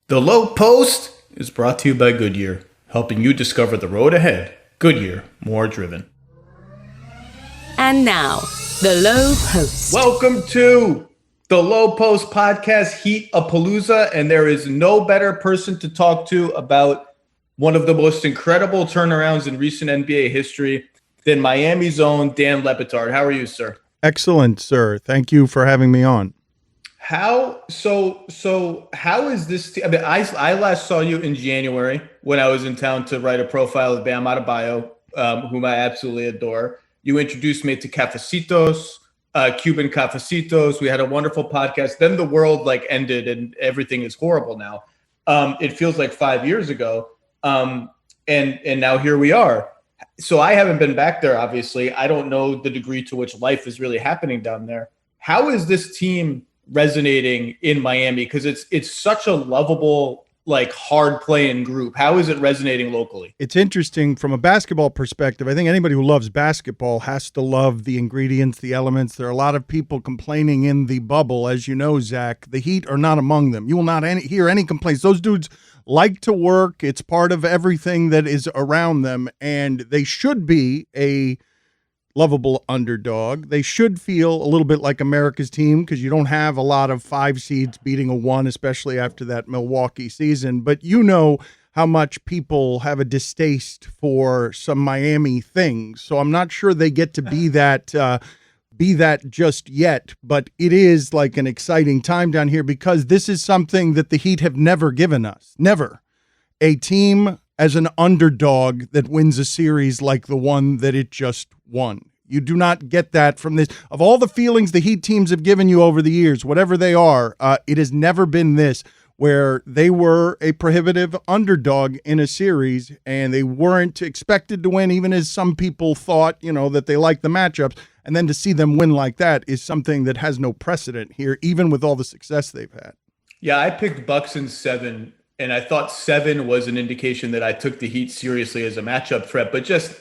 The Lowe Post is brought to you by Goodyear, helping you discover the road ahead. Goodyear, more driven. And now, the Lowe Post. Welcome to the Lowe Post podcast, Heat-a-Palooza, and there is no better person to talk to about one of the most incredible turnarounds in recent NBA history than Miami's own Dan Le Batard. How are you, sir? Excellent, sir. Thank you for having me on. How is this? I mean, I last saw you in January when I was in town to write a profile of Bam Adebayo, whom I absolutely adore. You introduced me to Cafecitos, Cuban Cafecitos. We had a wonderful podcast. Then the world ended and everything is horrible now. It feels like 5 years ago, and now here we are. So I haven't been back there. Obviously, I don't know the degree to which life is really happening down there. How is this team resonating in Miami? Because it's such a lovable, hard playing group. How is it resonating locally? It's interesting from a basketball perspective. I think anybody who loves basketball has to love the ingredients, the elements. There are a lot of people complaining in the bubble, as you know, Zach. The Heat are not among them. You will not hear any complaints. Those dudes like to work. It's part of everything that is around them, and they should be a lovable underdog. They should feel a little bit like America's team because you don't have a lot of 5 seeds beating a 1, especially after that Milwaukee season. But you know how much people have a distaste for some Miami things. So I'm not sure they get to be that just yet. But it is like an exciting time down here because this is something that the Heat have never given us. Never. A team as an underdog that wins a series like the one that it just won. You do not get that from this. Of all the feelings the Heat teams have given you over the years, whatever they are, it has never been this, where they were a prohibitive underdog in a series and they weren't expected to win, even as some people thought, that they liked the matchups. And then to see them win like that is something that has no precedent here, even with all the success they've had. Yeah, I picked Bucks in 7. And I thought 7 was an indication that I took the Heat seriously as a matchup threat. But just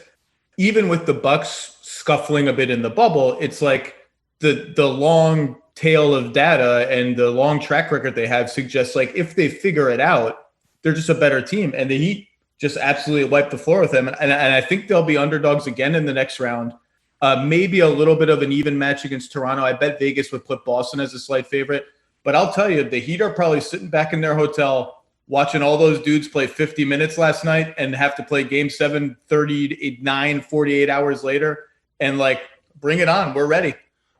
even with the Bucks scuffling a bit in the bubble, it's like the long tail of data and the long track record they have suggests if they figure it out, they're just a better team. And the Heat just absolutely wiped the floor with them. And I think they'll be underdogs again in the next round. Maybe a little bit of an even match against Toronto. I bet Vegas would put Boston as a slight favorite. But I'll tell you, the Heat are probably sitting back in their hotel watching all those dudes play 50 minutes last night and have to play game 7, 39, 48 hours later. And bring it on. We're ready.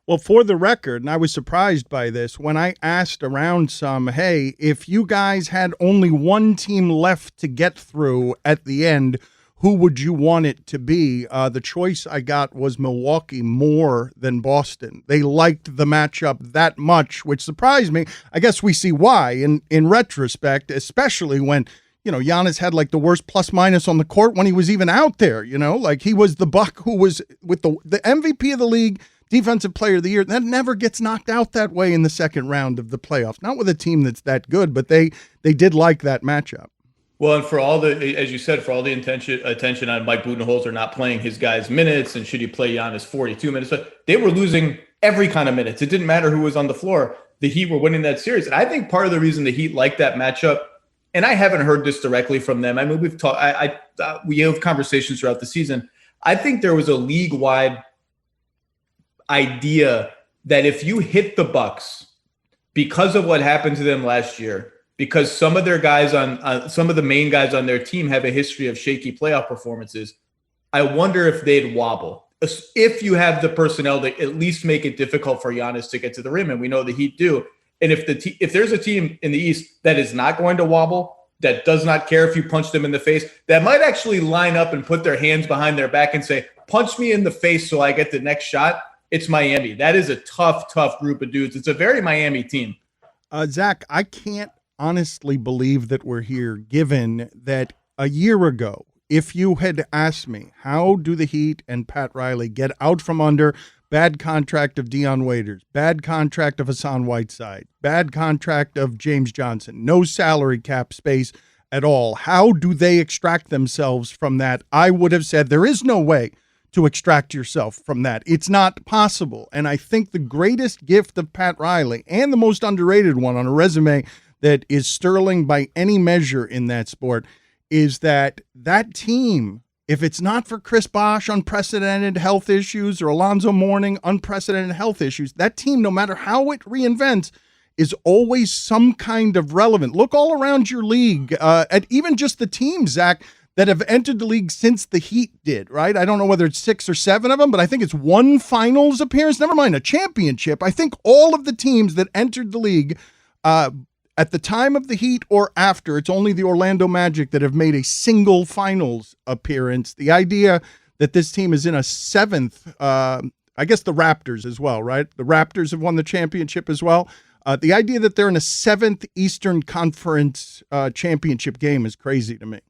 Well, for the record, and I was surprised by this, when I asked around some, hey, if you guys had only one team left to get through at the end, who would you want it to be? The choice I got was Milwaukee more than Boston. They liked the matchup that much, which surprised me. I guess we see why in retrospect, especially when, Giannis had the worst plus minus on the court when he was even out there, he was the Buck who was with the MVP of the league, defensive player of the year. That never gets knocked out that way in the second round of the playoffs. Not with a team that's that good, but they did like that matchup. Well, and for all the, as you said, for all the attention on Mike Budenholzer not playing his guys' minutes and should he play Giannis 42 minutes, but they were losing every kind of minutes. It didn't matter who was on the floor. The Heat were winning that series. And I think part of the reason the Heat liked that matchup, and I haven't heard this directly from them. I mean, we've talked, we have conversations throughout the season. I think there was a league-wide idea that if you hit the Bucks because of what happened to them last year, because some of their guys some of the main guys on their team have a history of shaky playoff performances, I wonder if they'd wobble. If you have the personnel to at least make it difficult for Giannis to get to the rim, and we know the Heat do. And if there's a team in the East that is not going to wobble, that does not care if you punch them in the face, that might actually line up and put their hands behind their back and say, punch me in the face so I get the next shot, it's Miami. That is a tough group of dudes. It's a very Miami team. Zach, I can't honestly believe that we're here, given that a year ago, if you had asked me, how do the Heat and Pat Riley get out from under bad contract of Dion Waiters, bad contract of Hassan Whiteside, bad contract of James Johnson, no salary cap space at all, how do they extract themselves from that? I would have said there is no way to extract yourself from that. It's not possible. And I think the greatest gift of Pat Riley, and the most underrated one on a resume that is sterling by any measure in that sport is that team, if it's not for Chris Bosh, unprecedented health issues, or Alonzo Mourning, unprecedented health issues, that team, no matter how it reinvents, is always some kind of relevant. Look all around your league, at even just the teams, Zach, that have entered the league since the Heat did, right? I don't know whether it's 6 or 7 of them, but I think it's one finals appearance, never mind a championship. I think all of the teams that entered the league at the time of the Heat or after, it's only the Orlando Magic that have made a single finals appearance. The idea that this team is in a 7th, I guess the Raptors as well, right? The Raptors have won the championship as well. The idea that they're in a 7th Eastern Conference championship game is crazy to me.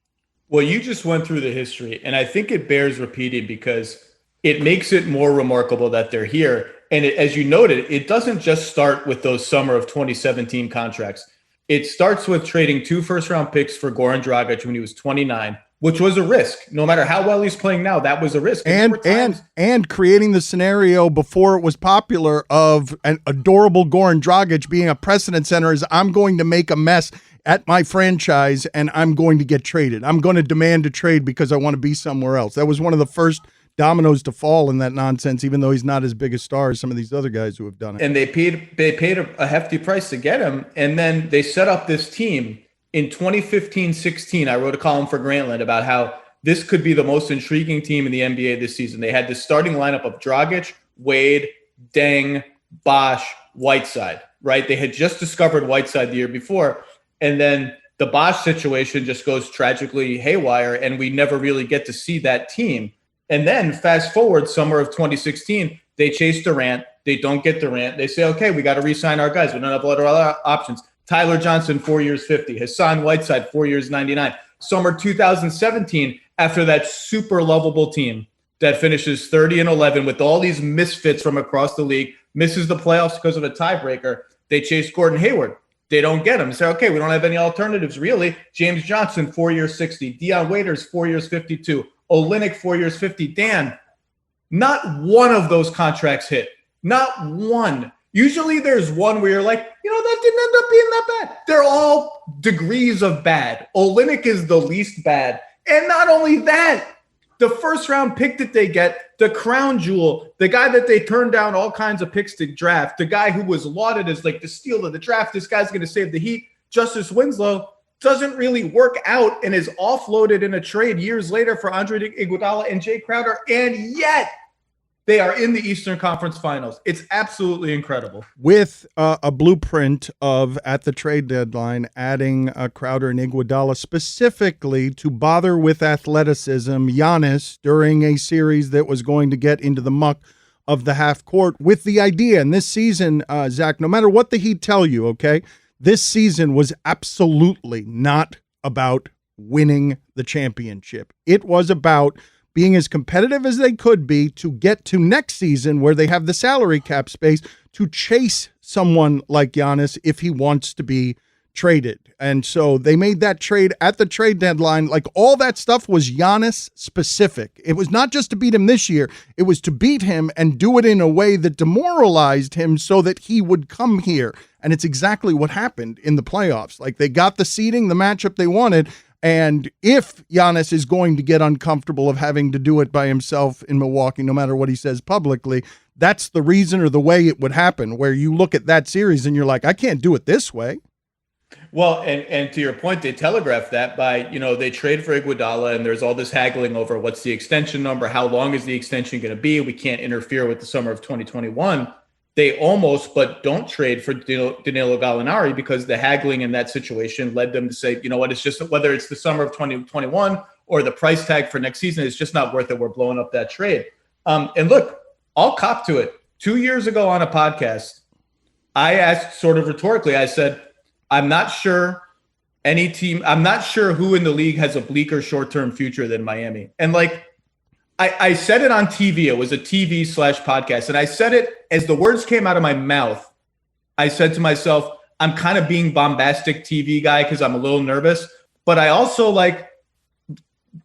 Well, you just went through the history, and I think it bears repeating because it makes it more remarkable that they're here. And as you noted, it doesn't just start with those summer of 2017 contracts. It starts with trading 2 first-round picks for Goran Dragic when he was 29, which was a risk. No matter how well he's playing now, that was a risk. And creating the scenario before it was popular of an adorable Goran Dragic being a precedent center is I'm going to make a mess at my franchise and I'm going to get traded. I'm going to demand a trade because I want to be somewhere else. That was one of the first dominoes to fall in that nonsense, even though he's not as big a star as some of these other guys who have done it. And they paid a hefty price to get him. And then they set up this team in 2015-16. I wrote a column for Grantland about how this could be the most intriguing team in the NBA this season. They had the starting lineup of Dragic, Wade, Deng, Bosh, Whiteside, right? They had just discovered Whiteside the year before. And then the Bosh situation just goes tragically haywire, and we never really get to see that team. And then fast forward summer of 2016, they chase Durant. They don't get Durant. They say, okay, we got to re-sign our guys. We don't have a lot of other options. Tyler Johnson, 4 years, 50. Hassan Whiteside, 4 years, 99. Summer 2017, after that super lovable team that finishes 30-11 with all these misfits from across the league, misses the playoffs because of a tiebreaker, they chase Gordon Hayward. They don't get him. They say, okay, we don't have any alternatives, really. James Johnson, 4 years, 60. Dion Waiters, 4 years, 52. Olynyk, 4 years, 50. Dan, not one of those contracts hit. Not one. Usually there's one where you're like, that didn't end up being that bad. They're all degrees of bad. Olynyk is the least bad. And not only that, the first round pick that they get, the crown jewel, the guy that they turned down all kinds of picks to draft, the guy who was lauded as like the steal of the draft, this guy's going to save the Heat, Justice Winslow, doesn't really work out and is offloaded in a trade years later for Andre Iguodala and Jae Crowder, and yet they are in the Eastern Conference Finals. It's absolutely incredible. With a blueprint of, at the trade deadline, adding Crowder and Iguodala specifically to bother with athleticism, Giannis, during a series that was going to get into the muck of the half court, with the idea, and this season, Zach, no matter what the Heat tell you, okay, this season was absolutely not about winning the championship. It was about being as competitive as they could be to get to next season where they have the salary cap space to chase someone like Giannis if he wants to be traded. And so they made that trade at the trade deadline. Like, all that stuff was Giannis specific. It was not just to beat him this year. It was to beat him and do it in a way that demoralized him so that he would come here. And it's exactly what happened in the playoffs. Like, they got the seeding, the matchup they wanted. And if Giannis is going to get uncomfortable of having to do it by himself in Milwaukee, no matter what he says publicly, that's the reason or the way it would happen, where you look at that series and you're like, I can't do it this way. Well, and to your point, they telegraphed that by, they trade for Iguodala and there's all this haggling over what's the extension number, how long is the extension going to be? We can't interfere with the summer of 2021. They almost, but don't trade for Danilo Gallinari because the haggling in that situation led them to say, it's just, whether it's the summer of 2021 or the price tag for next season, it's just not worth it. We're blowing up that trade. And look, I'll cop to it. 2 years ago on a podcast, I asked sort of rhetorically, I said, I'm not sure who in the league has a bleaker short-term future than Miami. And I said it on TV. It was a TV/podcast. And I said it as the words came out of my mouth. I said to myself, I'm kind of being bombastic TV guy because I'm a little nervous. But I also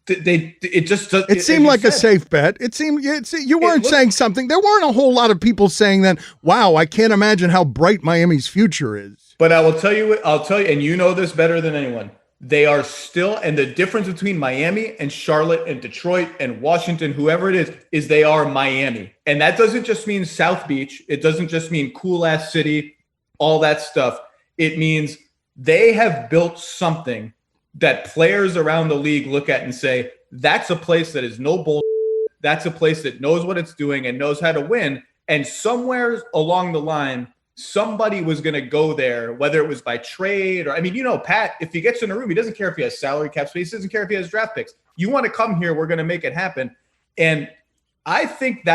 it seemed like a safe bet. It seemed you weren't saying something. There weren't a whole lot of people saying that, wow, I can't imagine how bright Miami's future is. But I'll tell you, and you know this better than anyone. They are still, and the difference between Miami and Charlotte and Detroit and Washington, whoever it is they are Miami. And that doesn't just mean South Beach. It doesn't just mean cool ass city, all that stuff. It means they have built something that players around the league look at and say, that's a place that is no bull. That's a place that knows what it's doing and knows how to win. And somewhere along the line, somebody was going to go there, whether it was by trade or, I mean, Pat, if he gets in a room, he doesn't care if he has salary cap space. He doesn't care if he has draft picks. You want to come here, we're going to make it happen. And I think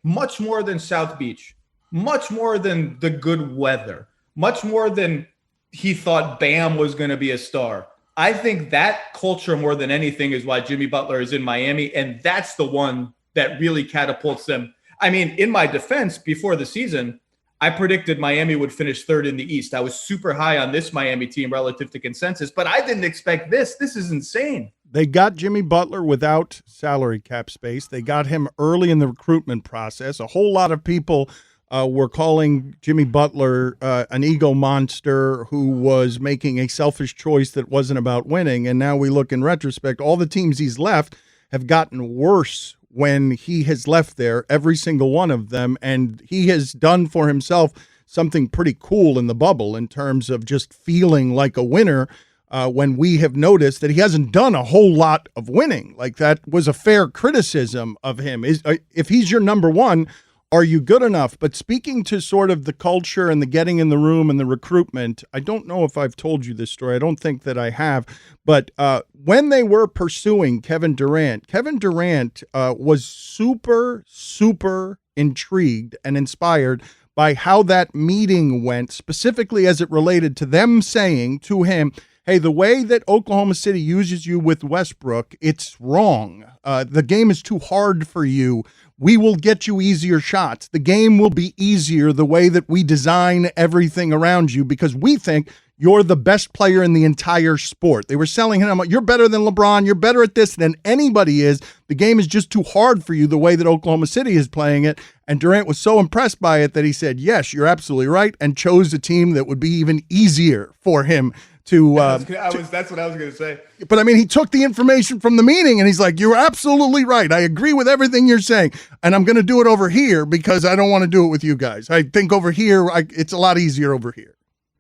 much more than South Beach, much more than the good weather, much more than he thought Bam was going to be a star. I think that culture more than anything is why Jimmy Butler is in Miami. And that's the one that really catapults them. I mean, in my defense, before the season, I predicted Miami would finish third in the East. I was super high on this Miami team relative to consensus, but I didn't expect this. This is insane. They got Jimmy Butler without salary cap space. They got him early in the recruitment process. A whole lot of people were calling Jimmy Butler an ego monster who was making a selfish choice that wasn't about winning. And now we look in retrospect, all the teams he's left have gotten worse when he has left there, every single one of them. And he has done for himself something pretty cool in the bubble in terms of just feeling like a winner when we have noticed that he hasn't done a whole lot of winning. Like, that was a fair criticism of him. If he's your number one, are you good enough? But speaking to sort of the culture and the getting in the room and the recruitment, I don't know if I've told you this story. I don't think that I have. But when they were pursuing Kevin Durant was super, super intrigued and inspired by how that meeting went, specifically as it related to them saying to him, hey, the way that Oklahoma City uses you with Westbrook, it's wrong. The game is too hard for you. We will get you easier shots. The game will be easier the way that we design everything around you because we think you're the best player in the entire sport. They were selling him, you're better than LeBron, you're better at this than anybody is. The game is just too hard for you the way that Oklahoma City is playing it. And Durant was so impressed by it that he said, yes, you're absolutely right, and chose a team that would be even easier for him to that's what I was going to say. But I mean, he took the information from the meeting and he's like, you're absolutely right. I agree with everything you're saying. And I'm going to do it over here because I don't want to do it with you guys. I think over here, it's a lot easier over here.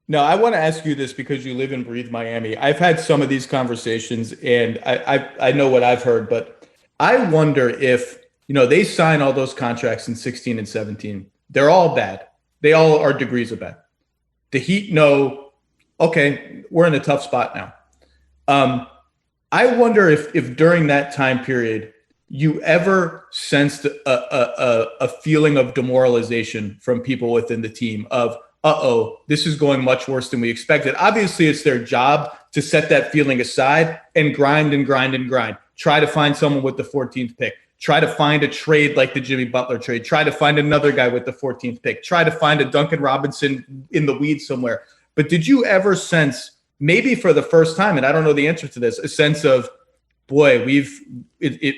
No, I want to ask you this because you live and breathe Miami. I've had some of these conversations and I know what I've heard, but I wonder if, they sign all those contracts in 16 and 17. They're all bad. They all are degrees of bad. The Heat know, okay, we're in a tough spot now. I wonder if during that time period, you ever sensed a feeling of demoralization from people within the team of, this is going much worse than we expected. Obviously, it's their job to set that feeling aside and grind and grind and grind. Try to find someone with the 14th pick. Try to find a trade like the Jimmy Butler trade. Try to find another guy with the 14th pick. Try to find a Duncan Robinson in the weeds somewhere. But did you ever sense, maybe for the first time, and I don't know the answer to this, a sense of, boy,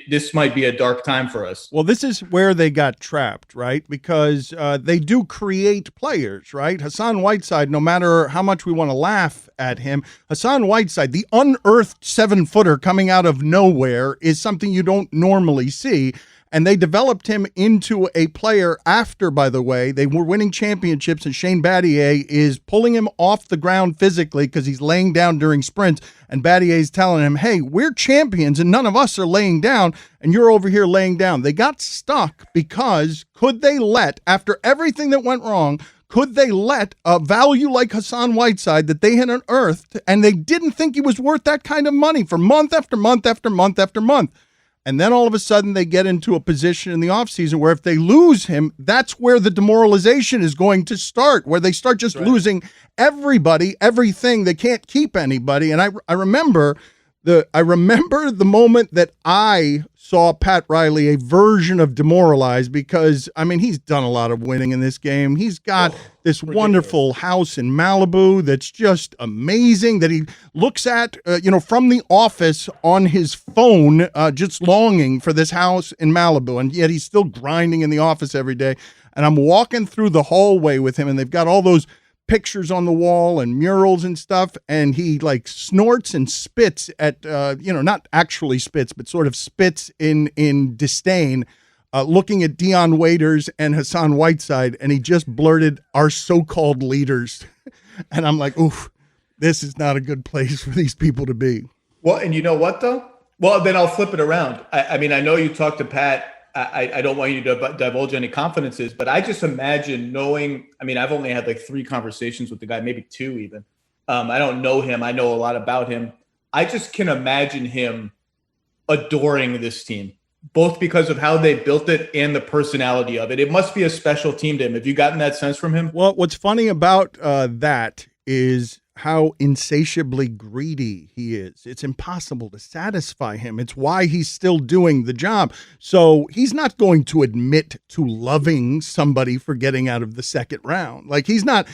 this might be a dark time for us? Well, this is where they got trapped, right? Because they do create players, right? Hassan Whiteside, no matter how much we want to laugh at him, Hassan Whiteside, the unearthed 7-footer coming out of nowhere, is something you don't normally see. And they developed him into a player after, by the way, they were winning championships and Shane Battier is pulling him off the ground physically because he's laying down during sprints. And Battier's telling him, hey, we're champions and none of us are laying down and you're over here laying down. They got stuck because after everything that went wrong, could they let a value like Hassan Whiteside that they had unearthed and they didn't think he was worth that kind of money for month after month after month after month? And then all of a sudden they get into a position in the offseason where if they lose him, that's where the demoralization is going to start, where they start just losing everybody, everything. They can't keep anybody. And I remember the moment that I saw Pat Riley, a version of demoralized, because, I mean, he's done a lot of winning in this game. He's got this wonderful house in Malibu that's just amazing that he looks at, from the office on his phone, just longing for this house in Malibu. And yet he's still grinding in the office every day. And I'm walking through the hallway with him and they've got all those pictures on the wall and murals and stuff, and he like snorts and spits at not actually spits, but sort of spits in disdain, looking at Dion Waiters and Hassan Whiteside, and he just blurted, "Our so-called leaders." And I'm like, oof, this is not a good place for these people to be. Well, and you know what though? Well, then I'll flip it around. I mean, I know you talked to Pat. I don't want you to divulge any confidences, but I just imagine knowing, I mean, I've only had like 3 conversations with the guy, maybe 2 even. I don't know him. I know a lot about him. I just can imagine him adoring this team, both because of how they built it and the personality of it. It must be a special team to him. Have you gotten that sense from him? Well, what's funny about that is how insatiably greedy he is. It's impossible to satisfy him. It's why he's still doing the job. So he's not going to admit to loving somebody for getting out of the second round. Like he's not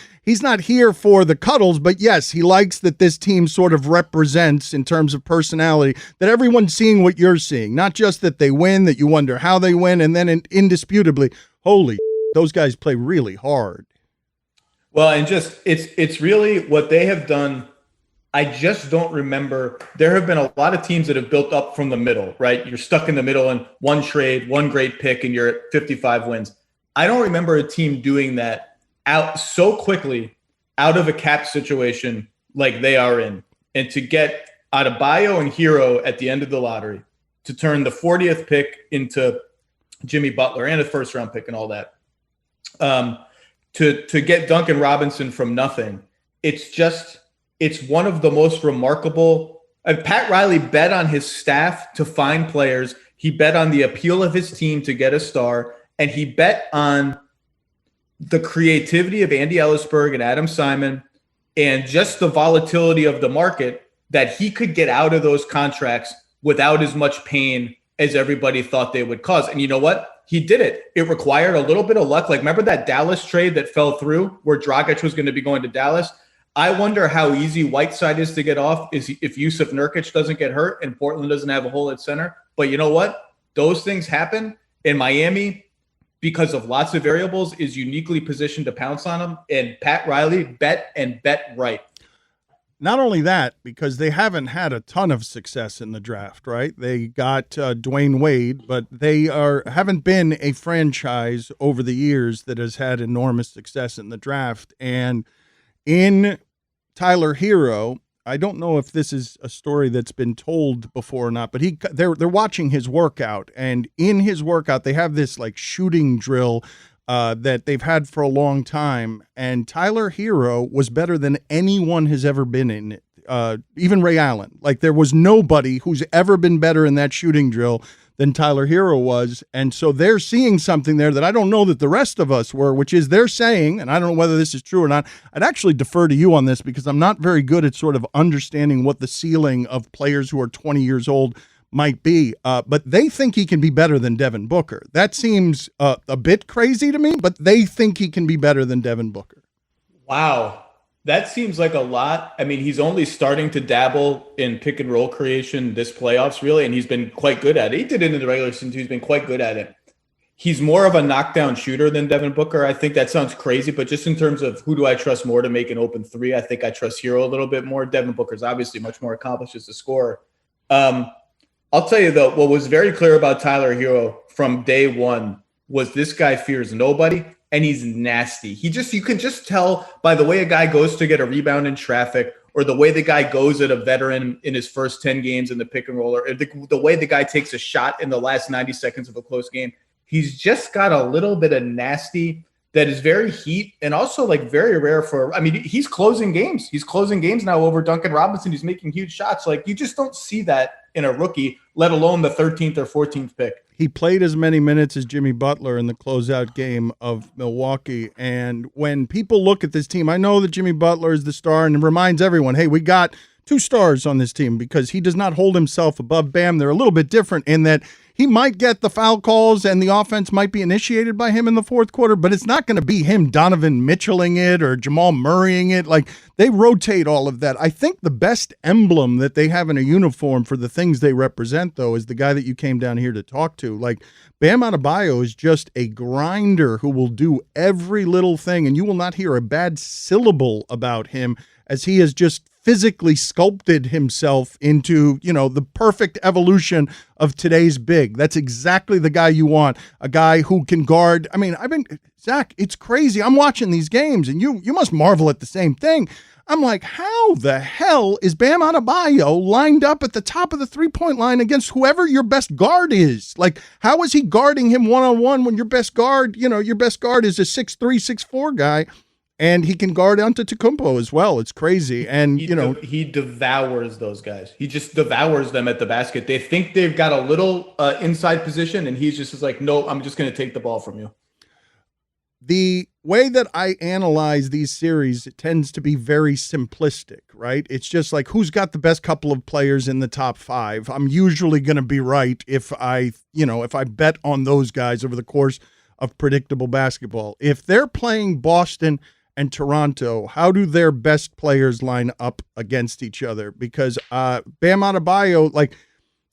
here for the cuddles, but yes, he likes that this team sort of represents in terms of personality, that everyone's seeing what you're seeing, not just that they win, that you wonder how they win. And then indisputably, holy, those guys play really hard. Well, and just it's really what they have done. I just don't remember. There have been a lot of teams that have built up from the middle, right? You're stuck in the middle and one trade, one great pick, and you're at 55 wins. I don't remember a team doing that out so quickly out of a cap situation like they are in. And to get Adebayo and Hero at the end of the lottery, to turn the 40th pick into Jimmy Butler and a first round pick and all that. To get Duncan Robinson from nothing, it's one of the most remarkable. Pat Riley bet on his staff to find players. He bet on the appeal of his team to get a star, and he bet on the creativity of Andy Ellisberg and Adam Simon and just the volatility of the market that he could get out of those contracts without as much pain as everybody thought they would cause. And you know what? He did it. It required a little bit of luck. Like, remember that Dallas trade that fell through where Dragic was going to be going to Dallas? I wonder how easy Whiteside is to get off if Yusuf Nurkic doesn't get hurt and Portland doesn't have a hole at center. But you know what? Those things happen. In Miami, because of lots of variables, is uniquely positioned to pounce on them. And Pat Riley bet right. Not only that, because they haven't had a ton of success in the draft, right? They got Dwayne Wade, but they haven't been a franchise over the years that has had enormous success in the draft. And in Tyler Hero, I don't know if this is a story that's been told before or not, but they're watching his workout, and in his workout they have this like shooting drill that they've had for a long time, and Tyler Hero was better than anyone has ever been in it. Even Ray Allen. Like, there was nobody who's ever been better in that shooting drill than Tyler Hero was. And so they're seeing something there that I don't know that the rest of us were, which is they're saying, and I don't know whether this is true or not, I'd actually defer to you on this because I'm not very good at sort of understanding what the ceiling of players who are 20 years old might be, but they think he can be better than Devin Booker. That seems a bit crazy to me, but they think he can be better than Devin Booker. Wow. That seems like a lot. I mean, he's only starting to dabble in pick and roll creation this playoffs, really, and he's been quite good at it. He did it in the regular season, too. He's been quite good at it. He's more of a knockdown shooter than Devin Booker. I think that sounds crazy, but just in terms of who do I trust more to make an open three, I think I trust Hero a little bit more. Devin Booker's obviously much more accomplished as a scorer. I'll tell you, though, what was very clear about Tyler Hero from day one was this guy fears nobody, and he's nasty. You can just tell by the way a guy goes to get a rebound in traffic, or the way the guy goes at a veteran in his first 10 games in the pick and roll, or the way the guy takes a shot in the last 90 seconds of a close game. He's just got a little bit of nasty that is very Heat and also like very rare for, I mean, he's closing games. He's closing games now over Duncan Robinson. He's making huge shots. Like, you just don't see that in a rookie, let alone the 13th or 14th pick. He played as many minutes as Jimmy Butler in the closeout game of Milwaukee. And when people look at this team, I know that Jimmy Butler is the star and reminds everyone, hey, we got 2 stars on this team, because he does not hold himself above Bam. They're a little bit different in that he might get the foul calls and the offense might be initiated by him in the fourth quarter, but it's not going to be him Donovan Mitchelling it or Jamal Murraying it. Like, they rotate all of that. I think the best emblem that they have in a uniform for the things they represent, though, is the guy that you came down here to talk to. Like, Bam Adebayo is just a grinder who will do every little thing, and you will not hear a bad syllable about him, as he has just physically sculpted himself into, the perfect evolution of today's big. That's exactly the guy you want, a guy who can guard. I mean, Zach, it's crazy. I'm watching these games, and you must marvel at the same thing. I'm like, how the hell is Bam Adebayo lined up at the top of the three-point line against whoever your best guard is? Like, how is he guarding him one-on-one when your best guard is a 6'3", 6'4" guy? And he can guard Antetokounmpo as well. It's crazy. And, he devours those guys. He just devours them at the basket. They think they've got a little inside position, and he's just like, no, I'm just going to take the ball from you. The way that I analyze these series, it tends to be very simplistic, right? It's just like, who's got the best couple of players in the top 5? I'm usually going to be right if I bet on those guys over the course of predictable basketball. If they're playing Boston and Toronto, how do their best players line up against each other? Because Bam Adebayo, like,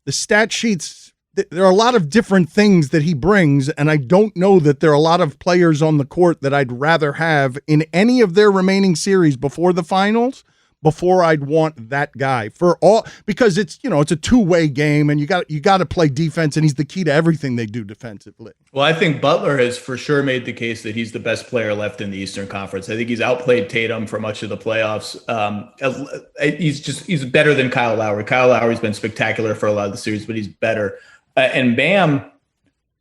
the stat sheets, there are a lot of different things that he brings, and I don't know that there are a lot of players on the court that I'd rather have in any of their remaining series before the finals, before I'd want that guy because it's a two-way game, and you got to play defense, and he's the key to everything they do defensively. Well, I think Butler has for sure made the case that he's the best player left in the Eastern Conference. I think he's outplayed Tatum for much of the playoffs. He's better than Kyle Lowry. Kyle Lowry's been spectacular for a lot of the series, but he's better. And Bam,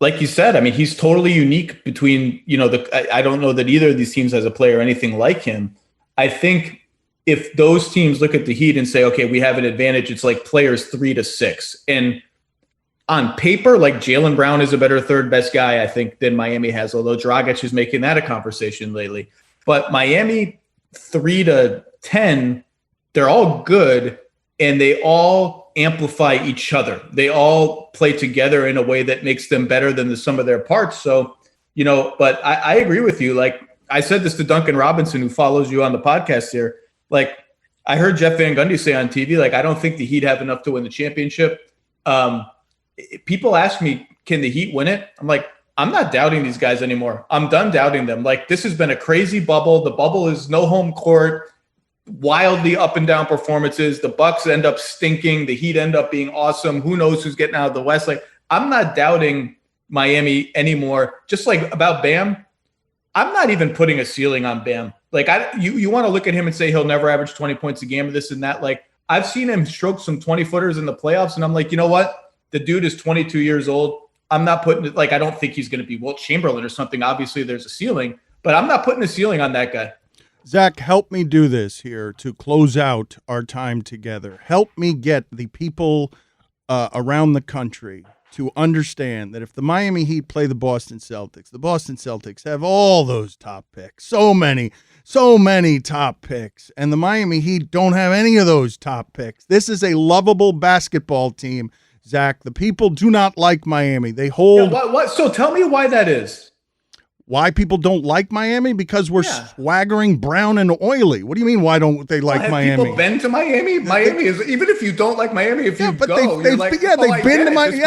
like you said, I mean, he's totally unique between, I don't know that either of these teams has a player anything like him. I think if those teams look at the Heat and say, okay, we have an advantage, it's like players 3 to 6. And on paper, like, Jaylen Brown is a better third best guy, I think, than Miami has, although Dragic is making that a conversation lately. But Miami 3 to 10, they're all good, and they all amplify each other. They all play together in a way that makes them better than the sum of their parts. So, but I agree with you. Like, I said this to Duncan Robinson, who follows you on the podcast here. Like, I heard Jeff Van Gundy say on TV, like, I don't think the Heat have enough to win the championship. People ask me, can the Heat win it? I'm like, I'm not doubting these guys anymore. I'm done doubting them. Like, this has been a crazy bubble. The bubble is no home court, wildly up and down performances. The Bucks end up stinking. The Heat end up being awesome. Who knows who's getting out of the West? Like, I'm not doubting Miami anymore. Just like about Bam, I'm not even putting a ceiling on Bam. Like, you want to look at him and say he'll never average 20 points a game or this and that. Like, I've seen him stroke some 20-footers in the playoffs, and I'm like, you know what? The dude is 22 years old. I'm not putting it, like, I don't think he's going to be Wilt Chamberlain or something. Obviously, there's a ceiling, but I'm not putting a ceiling on that guy. Zach, help me do this here to close out our time together. Help me get the people around the country to understand that if the Miami Heat play the Boston Celtics have all those top picks, so many top picks, and the Miami Heat don't have any of those top picks. This is a lovable basketball team, Zach. The people do not like Miami. They hold. Yeah, what? So tell me why that is. Why people don't like Miami? Because we're swaggering, brown, and oily. What do you mean, why don't they like Miami? Have people been to Miami? Miami is, even if you don't like Miami, if you go, they've been to Miami.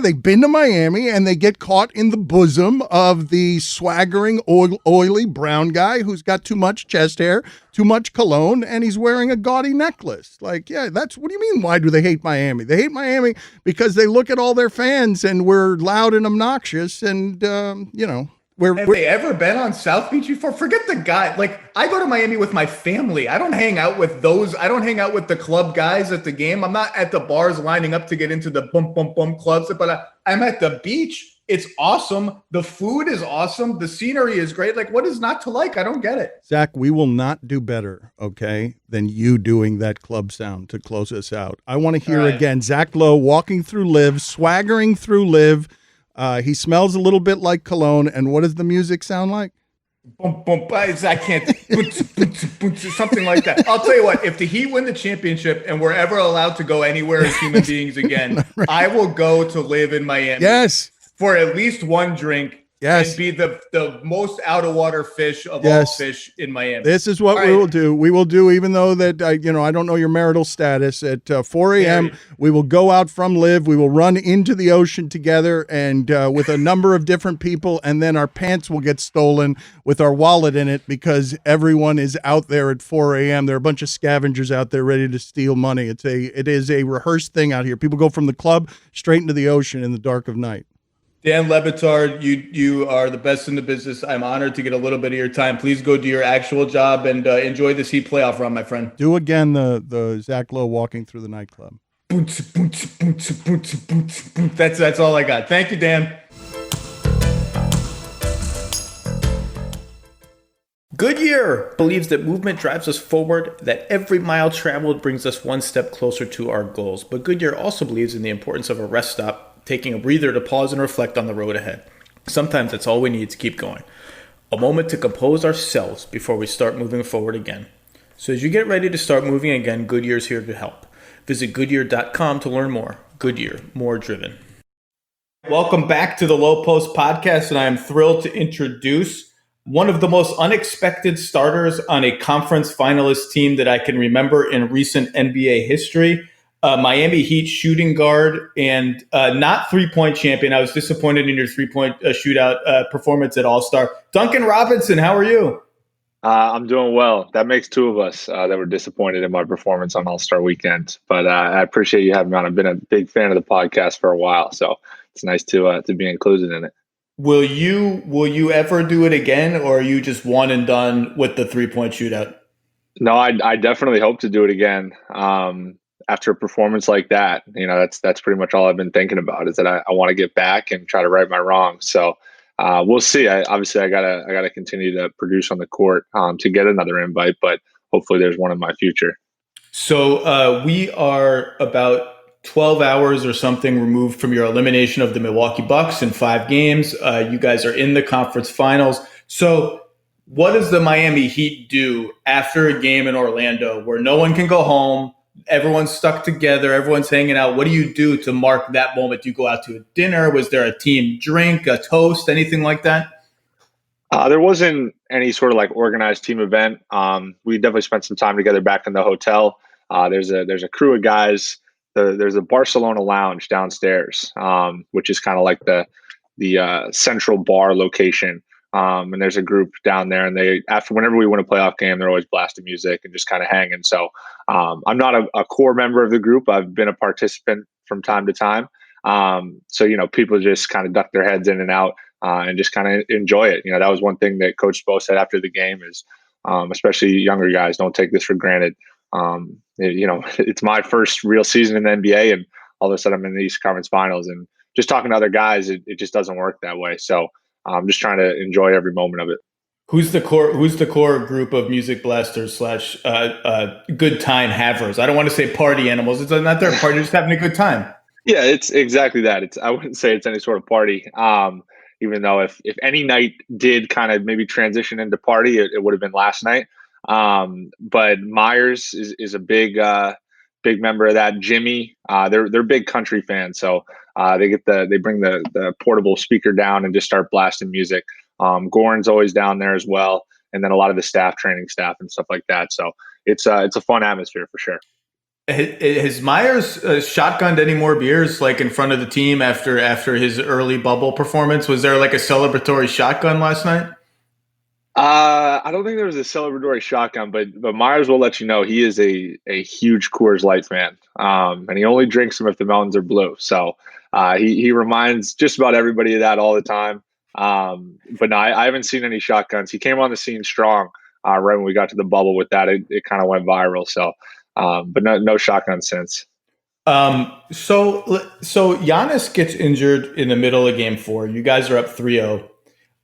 They've been to Miami, and they get caught in the bosom of the swaggering, oily brown guy who's got too much chest hair, too much cologne, and he's wearing a gaudy necklace. Like, that's what do you mean? Why do they hate Miami? They hate Miami because they look at all their fans, and we're loud and obnoxious, and Have they ever been on South Beach before? Forget the guy. Like, I go to Miami with my family. I don't hang out with those. I don't hang out with the club guys at the game. I'm not at the bars lining up to get into the bum clubs, but I'm at the beach. It's awesome. The food is awesome. The scenery is great. Like, what is not to like? I don't get it. Zach, we will not do better, okay, than you doing that club sound to close us out. I want to hear again Zach Lowe walking through Live, swaggering through Live. He smells a little bit like cologne. And what does the music sound like? Boom, boom, I can't, something like that. I'll tell you what, if the Heat win the championship and we're ever allowed to go anywhere as human beings again, I will go to live in Miami. Yes. For at least one drink. Yes. And be the most out of water fish of all fish in Miami. This is what we will do. We will do, even though that I don't know your marital status. At 4 a.m., we will go out from Live. We will run into the ocean together and with a number of different people, and then our pants will get stolen with our wallet in it because everyone is out there at 4 a.m. There are a bunch of scavengers out there ready to steal money. It is a rehearsed thing out here. People go from the club straight into the ocean in the dark of night. Dan Le Batard, you are the best in the business. I'm honored to get a little bit of your time. Please go do your actual job and enjoy this Heat playoff run, my friend. Do again the Zach Lowe walking through the nightclub. That's all I got. Thank you, Dan. Goodyear believes that movement drives us forward, that every mile traveled brings us one step closer to our goals. But Goodyear also believes in the importance of a rest stop, taking a breather to pause and reflect on the road ahead. Sometimes that's all we need to keep going. A moment to compose ourselves before we start moving forward again. So as you get ready to start moving again, Goodyear's here to help. Visit Goodyear.com to learn more. Goodyear, more driven. Welcome back to the Lowe Post podcast, and I am thrilled to introduce one of the most unexpected starters on a conference finalist team that I can remember in recent NBA history. Miami Heat shooting guard and not three-point champion. I was disappointed in your three-point shootout performance at All-Star. Duncan Robinson, how are you? I'm doing well. That makes two of us that were disappointed in my performance on All-Star Weekend. But I appreciate you having me on. I've been a big fan of the podcast for a while, so it's nice to be included in it. Will you ever do it again, or are you just one and done with the three-point shootout? No, I definitely hope to do it again. After a performance like that, that's pretty much all I've been thinking about is that I want to get back and try to right my wrongs. So we'll see. I gotta continue to produce on the court to get another invite, but hopefully there's one in my future. So we are about 12 hours or something removed from your elimination of the Milwaukee Bucks in 5 games. You guys are in the conference finals. So what does the Miami Heat do after a game in Orlando where no one can go home? Everyone's stuck together. Everyone's hanging out. What do you do to mark that moment? Do you go out to a dinner? Was there a team drink, a toast, anything like that? There wasn't any sort of like organized team event. We definitely spent some time together back in the hotel. There's a crew of guys. There's a Barcelona lounge downstairs, which is kind of like the central bar location. And there's a group down there, and whenever we win a playoff game, they're always blasting music and just kind of hanging. So I'm not a core member of the group. I've been a participant from time to time. So people just kind of duck their heads in and out and just kind of enjoy it. That was one thing that Coach Spoelstra said after the game is, especially younger guys, don't take this for granted. It's my first real season in the NBA, and all of a sudden I'm in the East Conference Finals, and just talking to other guys, it just doesn't work that way. So I'm just trying to enjoy every moment of it. Who's the core group of music blasters / good time havers? I don't want to say party animals. It's not their party, just having a good time. Yeah, it's exactly that. I wouldn't say it's any sort of party. Even though if any night did kind of maybe transition into party, it would have been last night. But Myers is a big member of that. Jimmy, they're big country fans, so they bring the portable speaker down and just start blasting music. Goran's always down there as well, and then a lot of the training staff and stuff like that. So it's a fun atmosphere for sure. Has Myers shotgunned any more beers like in front of the team after his early bubble performance? Was there like a celebratory shotgun last night? I don't think there was a celebratory shotgun, but Myers will let you know he is a huge Coors Light fan, and he only drinks them if the mountains are blue. So he reminds just about everybody of that all the time. But no, I haven't seen any shotguns. He came on the scene strong right when we got to the bubble with that. It kind of went viral. So, but no shotgun since. So Giannis gets injured in the middle of Game 4. You guys are up 3-0.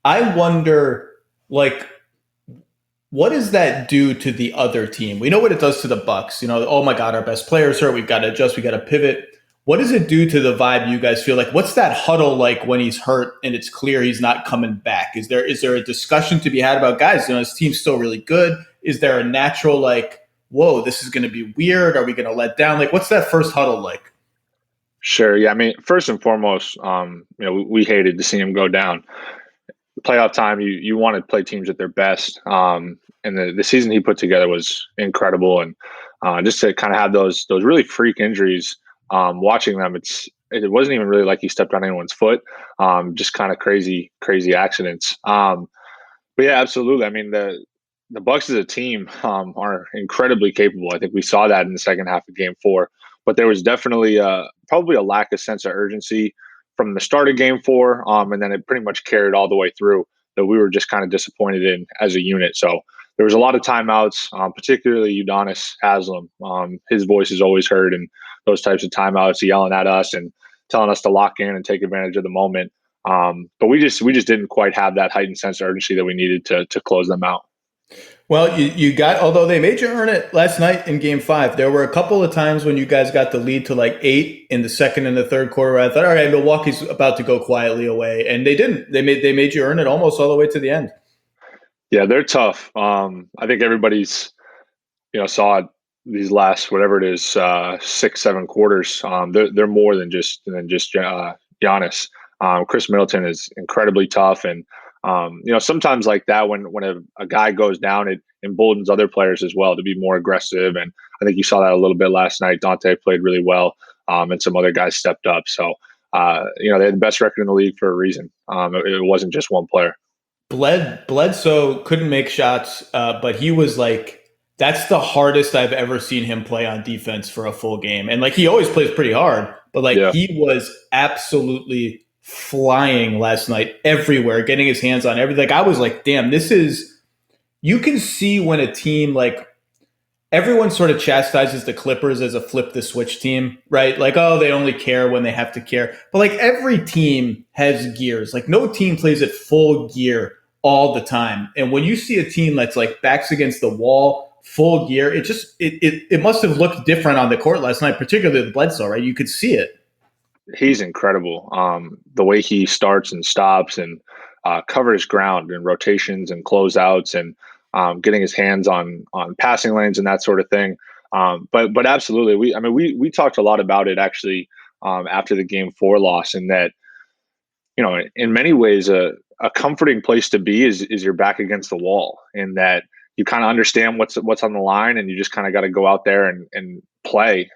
I wonder, what does that do to the other team? We know what it does to the Bucks. Oh my God, our best players hurt. We've got to adjust. We got to pivot. What does it do to the vibe you guys feel like? What's that huddle like when he's hurt and it's clear he's not coming back? Is there a discussion to be had about, guys, his team's still really good? Is there a natural like, whoa, this is going to be weird? Are we going to let down? Like, what's that first huddle like? Sure. Yeah. I mean, first and foremost, we hated to see him go down. Playoff time, you want to play teams at their best. And the season he put together was incredible. And just to kind of have those really freak injuries, watching them, it wasn't even really like he stepped on anyone's foot. Just kind of crazy accidents. But yeah, absolutely. I mean, the Bucks as a team are incredibly capable. I think we saw that in the second half of Game 4. But there was definitely probably a lack of sense of urgency from the start of Game 4, and then it pretty much carried all the way through, that we were just kind of disappointed in as a unit. So there was a lot of timeouts, particularly Giannis Haslam. His voice is always heard in those types of timeouts, yelling at us and telling us to lock in and take advantage of the moment. But we just didn't quite have that heightened sense of urgency that we needed to close them out. Well, you got, although they made you earn it last night in Game 5, there were a couple of times when you guys got the lead to like 8 in the second and the third quarter. I thought, all right, Milwaukee's about to go quietly away, and they didn't. They made you earn it almost all the way to the end. Yeah, they're tough. I think everybody's saw it these last, whatever it is, 6-7 quarters. They're more than just Giannis. Chris Middleton is incredibly tough, and sometimes like that, when a guy goes down, it emboldens other players as well to be more aggressive. And I think you saw that a little bit last night. Dante played really well, and some other guys stepped up. So, they had the best record in the league for a reason. It wasn't just one player. Bledsoe couldn't make shots, but he was like, that's the hardest I've ever seen him play on defense for a full game. And like, he always plays pretty hard, but he was absolutely flying last night everywhere, getting his hands on everything. Like, I was like, damn, you can see when a team, like, everyone sort of chastises the Clippers as a flip the switch team, right? Like, oh, they only care when they have to care. But like, every team has gears. Like, no team plays at full gear all the time. And when you see a team that's like backs against the wall, full gear, it must have looked different on the court last night, particularly with Bledsoe, right? You could see it. He's incredible. The way he starts and stops and covers ground in rotations and closeouts, and getting his hands on passing lanes and that sort of thing. But absolutely, we talked a lot about it actually after the Game 4 loss, and that in many ways a comforting place to be is you're back against the wall, and that you kind of understand what's on the line, and you just kind of got to go out there and play.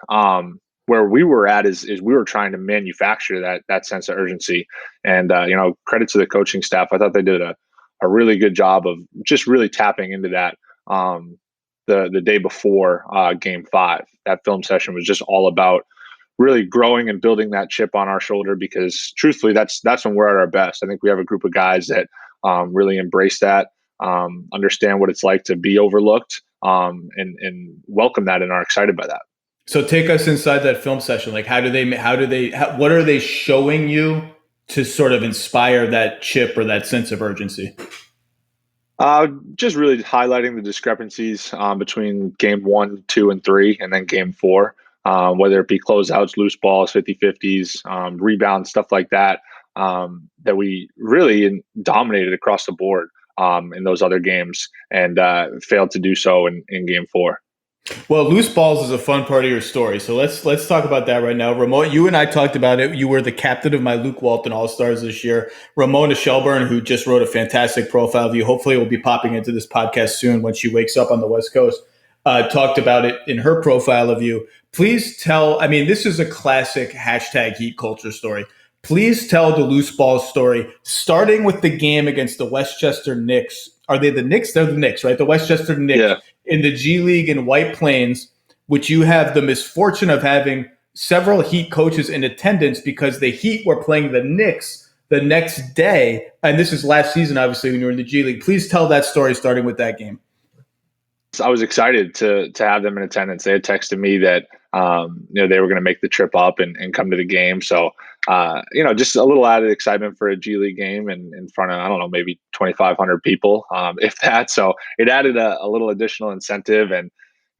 Where we were at is we were trying to manufacture that sense of urgency, and credit to the coaching staff. I thought they did a really good job of just really tapping into that. The day before Game 5, that film session was just all about really growing and building that chip on our shoulder, because truthfully, that's when we're at our best. I think we have a group of guys that really embrace that, understand what it's like to be overlooked, and welcome that and are excited by that. So take us inside that film session. Like, what are they showing you to sort of inspire that chip or that sense of urgency? Just really highlighting the discrepancies between Game 1, 2, and 3, and then Game 4, whether it be closeouts, loose balls, 50-50s, rebounds, stuff like that, that we really dominated across the board in those other games, and failed to do so in Game 4. Well, loose balls is a fun part of your story. So let's talk about that right now. Ramona, you and I talked about it. You were the captain of my Luke Walton All-Stars this year. Ramona Shelburne, who just wrote a fantastic profile of you, hopefully will be popping into this podcast soon when she wakes up on the West Coast, talked about it in her profile of you. Please tell, this is a classic #Heat culture story. Please tell the loose ball story, starting with the game against the Westchester Knicks. Are they the Knicks? They're the Knicks, right? The Westchester Knicks in the G League in White Plains, which you have the misfortune of having several Heat coaches in attendance because the Heat were playing the Knicks the next day. And this is last season, obviously, when you were in the G League. Please tell that story starting with that game. I was excited to have them in attendance. They had texted me that they were going to make the trip up and come to the game. So, just a little added excitement for a G League game in front of, I don't know, maybe 2,500 people, if that. So it added a little additional incentive. And,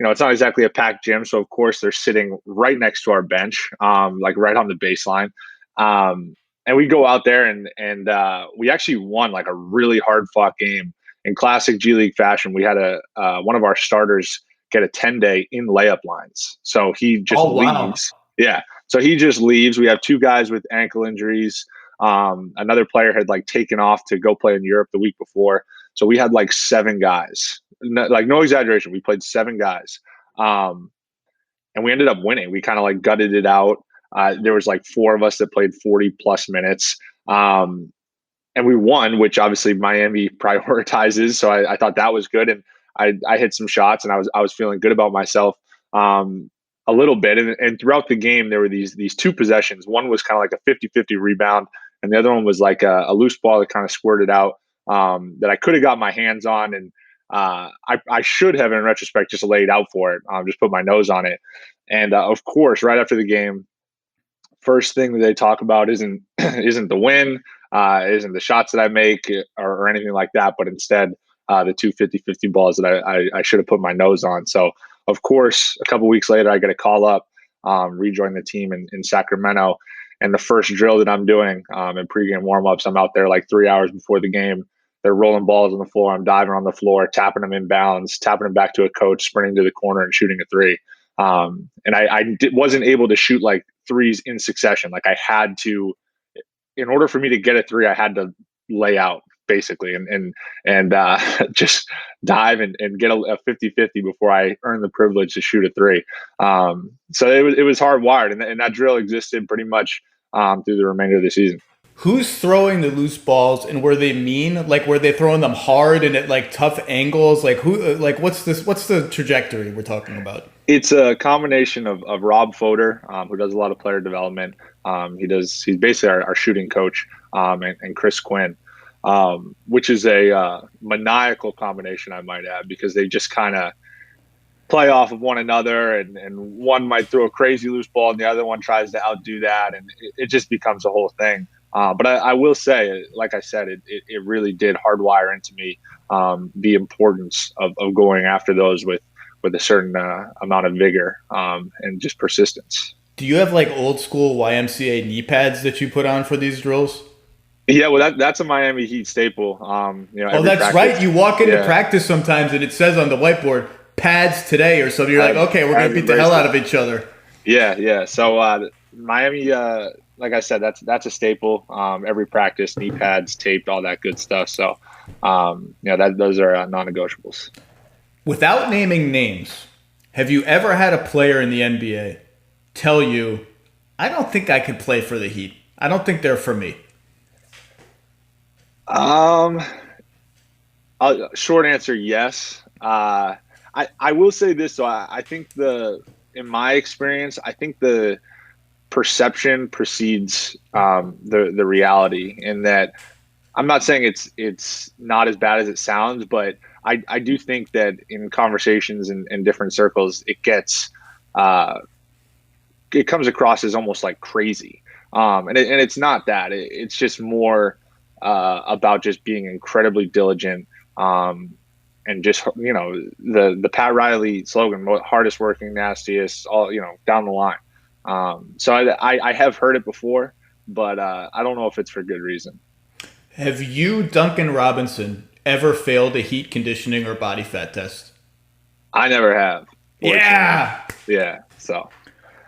it's not exactly a packed gym. So of course they're sitting right next to our bench, like right on the baseline. And we go out there and we actually won like a really hard fought game in classic G League fashion. We had one of our starters get a 10-day in layup lines. So he just Oh, wow. leaves. Yeah. So he just leaves. We have 2 guys with ankle injuries. Another player had like taken off to go play in Europe the week before. So we had like 7 guys, no exaggeration. We played 7 guys. And we ended up winning. We kind of like gutted it out. There was like 4 of us that played 40 plus minutes. And we won, which obviously Miami prioritizes. So I thought that was good. And I hit some shots and I was feeling good about myself a little bit. And throughout the game, there were these 2 possessions. One was kind of like a 50-50 rebound. And the other one was like a loose ball that kind of squirted out that I could have got my hands on. And I should have, in retrospect, just laid out for it, just put my nose on it. And of course, right after the game, first thing that they talk about isn't the win, isn't the shots that I make or anything like that, but instead the 2 50-50 balls that I should have put my nose on. So of course, a couple weeks later, I get a call up, rejoin the team in Sacramento. And the first drill that I'm doing in pregame warmups, I'm out there like 3 hours before the game. They're rolling balls on the floor. I'm diving on the floor, tapping them inbounds, tapping them back to a coach, sprinting to the corner and shooting a 3. And I wasn't able to shoot like 3s in succession. Like I had to, in order for me to get a 3, I had to lay out basically and just dive and get a 50-50 before I earned the privilege to shoot a 3. So it was hardwired, and that drill existed pretty much through the remainder of the season. Who's throwing the loose balls, and were they mean? Like, were they throwing them hard and at like tough angles? Like what's the trajectory we're talking about? It's a combination of Rob Fodor, who does a lot of player development. He's basically our shooting coach, and Chris Quinn, which is a maniacal combination, I might add, because they just kind of play off of one another, and one might throw a crazy loose ball and the other one tries to outdo that, and it just becomes a whole thing. But I will say, like I said, it really did hardwire into me the importance of going after those with a certain amount of vigor and just persistence. Do you have like old school YMCA knee pads that you put on for these drills? Yeah, well, that's a Miami Heat staple. Oh, that's practice. Right. You walk into practice sometimes and it says on the whiteboard, pads today or something. You're like, okay, we're going to beat the hell out of each other. Yeah. So Miami, like I said, that's a staple. Every practice, knee pads, taped, all that good stuff. So, those are non-negotiables. Without naming names, have you ever had a player in the NBA tell you, I don't think I could play for the Heat. I don't think they're for me? Short answer, yes. I will say this, though. I think in my experience, I think the perception precedes the reality, in that I'm not saying it's not as bad as it sounds, but I do think that in conversations in different circles, it comes across as almost like crazy. And it's not that. It's just more about just being incredibly diligent, and just, the Pat Riley slogan, hardest working, nastiest, all, down the line. So I have heard it before, but I don't know if it's for good reason. Have you, Duncan Robinson, ever failed a heat conditioning or body fat test? I never have. Yeah. So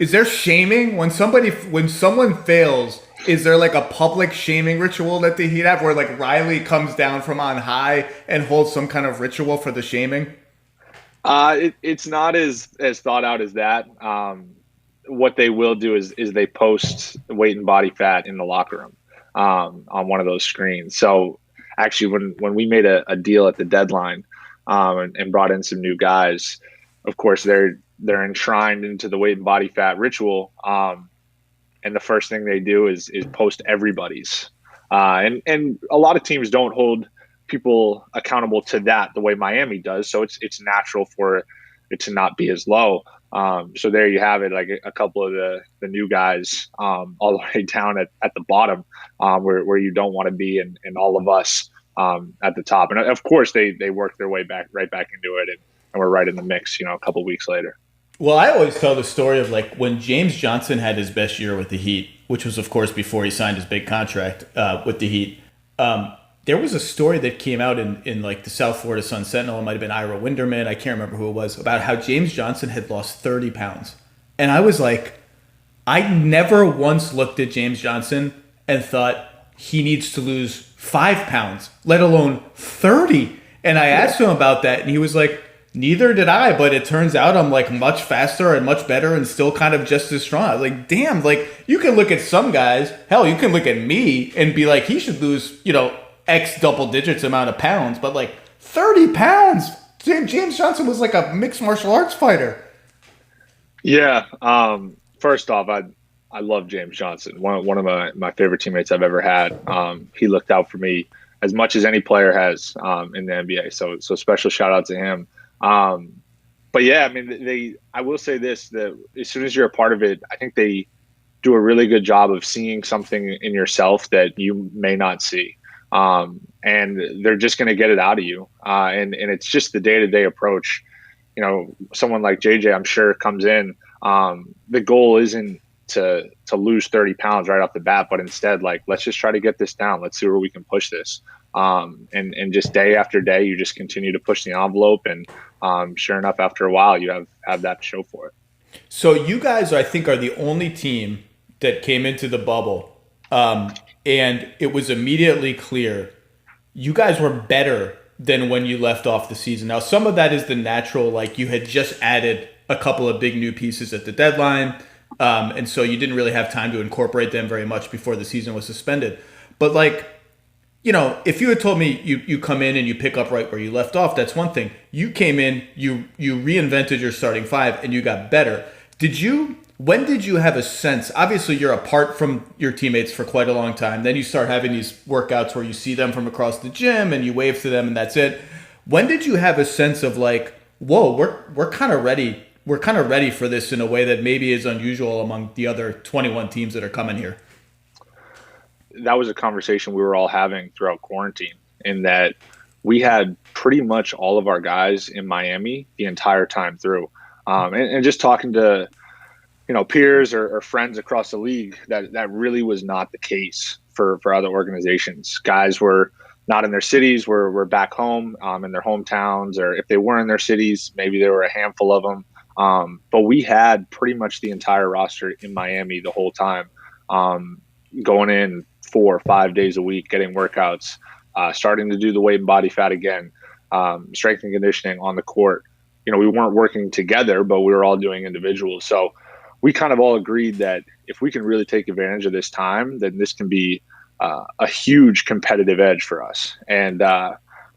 is there shaming when someone fails? Is there like a public shaming ritual that the Heat have, where like Riley comes down from on high and holds some kind of ritual for the shaming? It's not as thought out as that. What they will do is they post weight and body fat in the locker room on one of those screens. So actually, when we made a deal at the deadline and brought in some new guys, of course they're enshrined into the weight and body fat ritual. And the first thing they do is post everybody's. And a lot of teams don't hold people accountable to that the way Miami does. So it's natural for it to not be as low. So there you have it, like a couple of the new guys all the way down at the bottom, where you don't want to be, and all of us at the top. And of course they work their way right back into it. we're right in the mix, a couple weeks later. Well, I always tell the story of like when James Johnson had his best year with the Heat, which was, of course, before he signed his big contract with the Heat. There was a story that came out in like the South Florida Sun Sentinel. It might have been Ira Winderman. I can't remember who it was, about how James Johnson had lost 30 pounds. And I was like, I never once looked at James Johnson and thought he needs to lose 5 pounds, let alone 30. And I asked him about that, and he was like, neither did I, but it turns out I'm like much faster and much better and still kind of just as strong. I was like, damn, like you can look at some guys, hell, you can look at me and be like, he should lose, X double digits amount of pounds, but like 30 pounds. James Johnson was like a mixed martial arts fighter. Yeah. First off, I love James Johnson. One of my favorite teammates I've ever had. He looked out for me as much as any player has in the NBA. So special shout out to him. But yeah, I mean, I will say this, that as soon as you're a part of it, I think they do a really good job of seeing something in yourself that you may not see. And they're just going to get it out of you. And it's just the day-to-day approach. Someone like JJ, I'm sure, comes in. The goal isn't to lose 30 pounds right off the bat, but instead, like, let's just try to get this down. Let's see where we can push this. And just day after day, you just continue to push the envelope. And sure enough, after a while, you have that to show for it. So you guys, I think, are the only team that came into the bubble. And it was immediately clear you guys were better than when you left off the season. Now, some of that is the natural, like you had just added a couple of big new pieces at the deadline. And so you didn't really have time to incorporate them very much before the season was suspended. But like, if you had told me you come in and you pick up right where you left off, that's one thing. You came in, you reinvented your starting five and you got better. When did you have a sense? Obviously, you're apart from your teammates for quite a long time. Then you start having these workouts where you see them from across the gym and you wave to them and that's it. When did you have a sense of like, whoa, we're kind of ready. We're kind of ready for this in a way that maybe is unusual among the other 21 teams that are coming here? That was a conversation we were all having throughout quarantine, in that we had pretty much all of our guys in Miami the entire time through. And just talking to peers or friends across the league, that really was not the case for other organizations. Guys were not in their cities, were back home in their hometowns, or if they were in their cities, maybe there were a handful of them. But we had pretty much the entire roster in Miami the whole time, going in 4 or 5 days a week, getting workouts, starting to do the weight and body fat again, strength and conditioning on the court. We weren't working together, but we were all doing individuals. So we kind of all agreed that if we can really take advantage of this time, then this can be a huge competitive edge for us. And,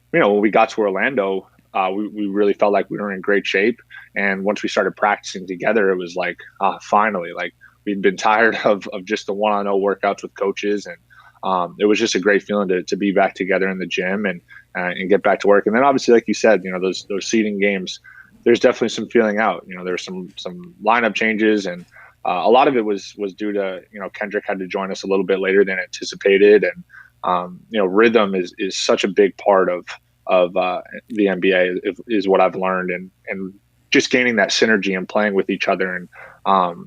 when we got to Orlando, we really felt like we were in great shape. And once we started practicing together, it was like, finally, like we'd been tired of just the one-on-one workouts with coaches. And it was just a great feeling to be back together in the gym and get back to work. And then obviously, like you said, those seeding games, there's definitely some feeling out. There's some lineup changes, and a lot of it was due to Kendrick had to join us a little bit later than anticipated, and rhythm is such a big part of the NBA is what I've learned, and just gaining that synergy and playing with each other and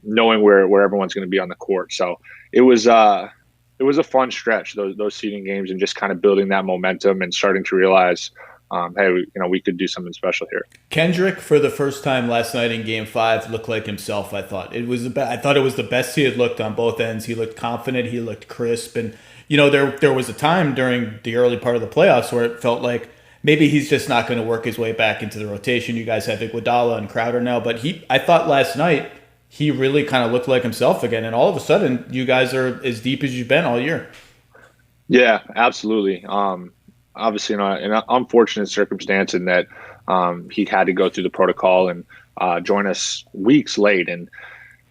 knowing where everyone's going to be on the court. So it was a fun stretch, those seeding games, and just kind of building that momentum and starting to realize, hey, we could do something special here. Kendrick, for the first time last night in Game 5, looked like himself. I thought it was the best he had looked on both ends. He looked confident. He looked crisp. And there was a time during the early part of the playoffs where it felt like maybe he's just not going to work his way back into the rotation. You guys have Iguodala and Crowder now, but I thought last night he really kind of looked like himself again. And all of a sudden, you guys are as deep as you've been all year. Yeah, absolutely. Obviously, in an unfortunate circumstance in that he had to go through the protocol and join us weeks late. And,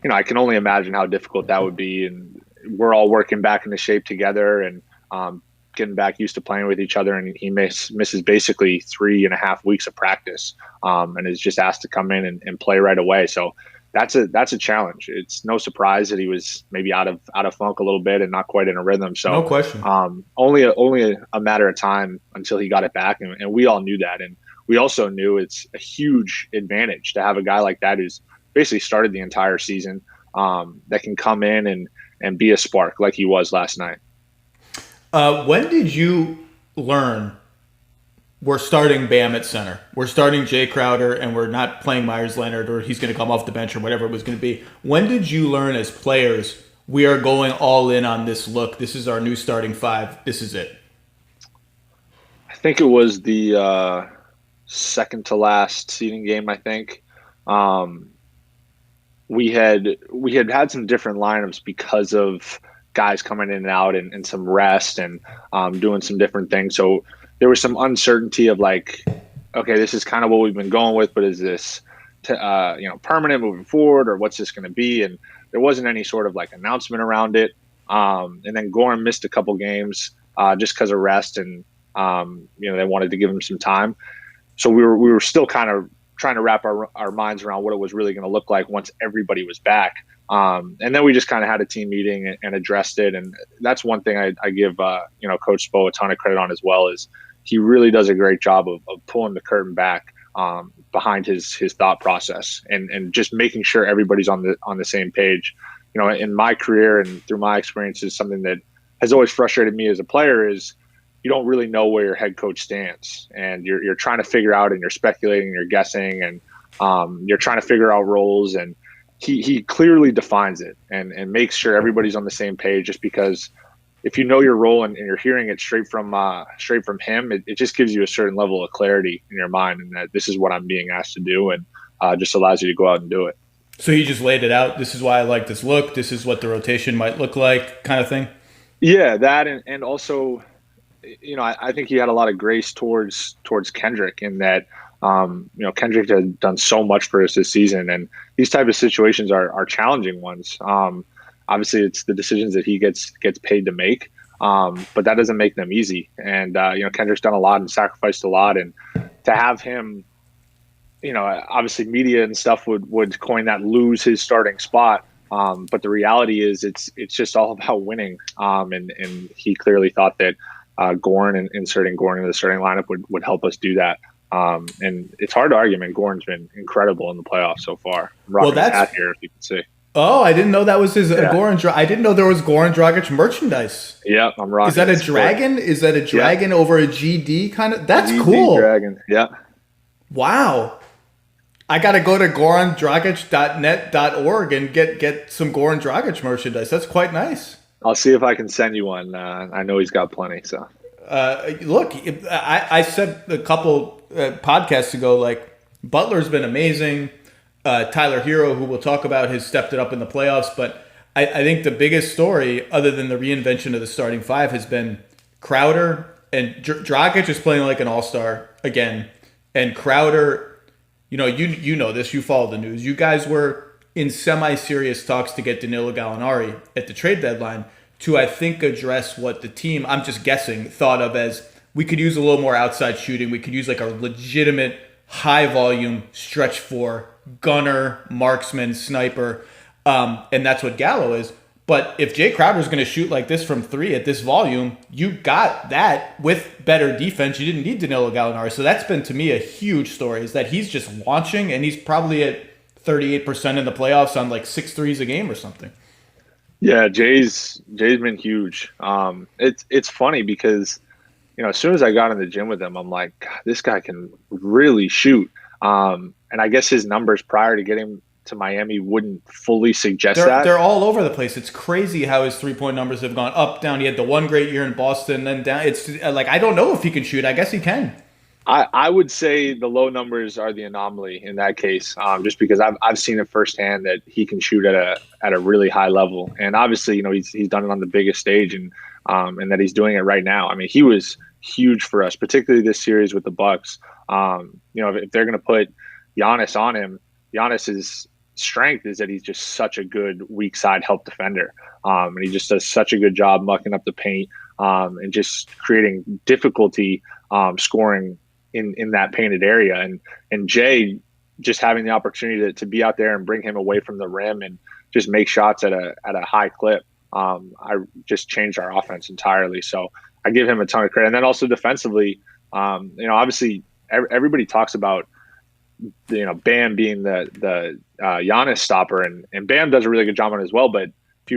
I can only imagine how difficult that would be. And we're all working back into shape together and getting back used to playing with each other. And he misses basically 3.5 weeks of practice and is just asked to come in and play right away. So that's a challenge. It's no surprise that he was maybe out of funk a little bit and not quite in a rhythm. So no question. Only a matter of time until he got it back, and we all knew that, and we also knew it's a huge advantage to have a guy like that who's basically started the entire season, that can come in and be a spark like he was last night. When did you learn we're starting Bam at center, we're starting Jae Crowder, and we're not playing Myers Leonard, or he's going to come off the bench or whatever it was going to be? When did you learn as players, we are going all in on this look, this is our new starting five, this is it? I think it was the second to last seeding game. I think we had some different lineups because of guys coming in and out, and some rest, and doing some different things. So there was some uncertainty of like, okay, this is kind of what we've been going with, but is this permanent moving forward, or what's this going to be? And there wasn't any sort of like announcement around it. And then Goran missed a couple games just because of rest, and they wanted to give him some time. So we were still kind of trying to wrap our minds around what it was really going to look like once everybody was back. And then we just kind of had a team meeting and addressed it. And that's one thing I give Coach Spo a ton of credit on as well, is he really does a great job of pulling the curtain back behind his thought process, and just making sure everybody's on the same page. In my career and through my experiences, something that has always frustrated me as a player is you don't really know where your head coach stands, and you're trying to figure out, and you're speculating, and you're guessing, and you're trying to figure out roles. And he clearly defines it and makes sure everybody's on the same page, just because if you know your role and you're hearing it straight from him, it just gives you a certain level of clarity in your mind, and that this is what I'm being asked to do, and just allows you to go out and do it. So he just laid it out. This is why I like this look. This is what the rotation might look like, kind of thing. Yeah, that, and also, I think he had a lot of grace towards Kendrick, in that Kendrick had done so much for us this season, and these type of situations are challenging ones. Obviously, it's the decisions that he gets paid to make, but that doesn't make them easy. And Kendrick's done a lot and sacrificed a lot, and to have him, obviously media and stuff would coin that lose his starting spot. But the reality is it's just all about winning. And he clearly thought that Goran and inserting Goran into the starting lineup would help us do that. And it's hard to argue. I mean, Goran's been incredible in the playoffs so far. Well, that's hat here, if you can see. Oh, I didn't know that was his Goran. I didn't know there was Goran Dragic merchandise. Yeah, I'm rocking. Is that a dragon? Is that a dragon over a GD kind of? That's GD cool. Dragon. Yeah. Wow. I got to go to gorandragic.net.org and get some Goran Dragic merchandise. That's quite nice. I'll see if I can send you one. I know he's got plenty. So, look, I said a couple podcasts ago, like, Butler's been amazing. Tyler Hero, who we'll talk about, has stepped it up in the playoffs. But I think the biggest story, other than the reinvention of the starting five, has been Crowder. And Dragic is playing like an all-star again. And Crowder, you know this, you follow the news. You guys were in semi-serious talks to get Danilo Gallinari at the trade deadline to, I think, address what the team, I'm just guessing, thought of as, we could use a little more outside shooting. We could use like a legitimate high-volume stretch four, gunner, marksman, sniper, and that's what Gallo is. But if Jae Crowder is going to shoot like this from three at this volume, you got that with better defense. You didn't need Danilo Gallinari. So that's been, to me, a huge story, is that he's just launching, and he's probably at 38% in the playoffs on like 6 threes a game or something. Yeah, Jay's been huge. It's funny because, as soon as I got in the gym with him, I'm like, God, this guy can really shoot. And I guess his numbers prior to getting to Miami wouldn't fully suggest that. They're all over the place. It's crazy how his three-point numbers have gone up, down. He had the one great year in Boston, then down. It's like, I don't know if he can shoot. I guess he can. I would say the low numbers are the anomaly in that case, just because I've seen it firsthand that he can shoot at a really high level. And obviously, he's done it on the biggest stage, and that he's doing it right now. I mean, he was huge for us, particularly this series with the Bucks. If they're going to put Giannis on him, Giannis's strength is that he's just such a good weak side help defender. And he just does such a good job mucking up the paint and just creating difficulty scoring in that painted area. And Jay just having the opportunity to be out there and bring him away from the rim and just make shots at a high clip. I just changed our offense entirely. So I give him a ton of credit. And then also defensively, obviously everybody talks about, Bam being the Giannis stopper, and Bam does a really good job on it as well. But if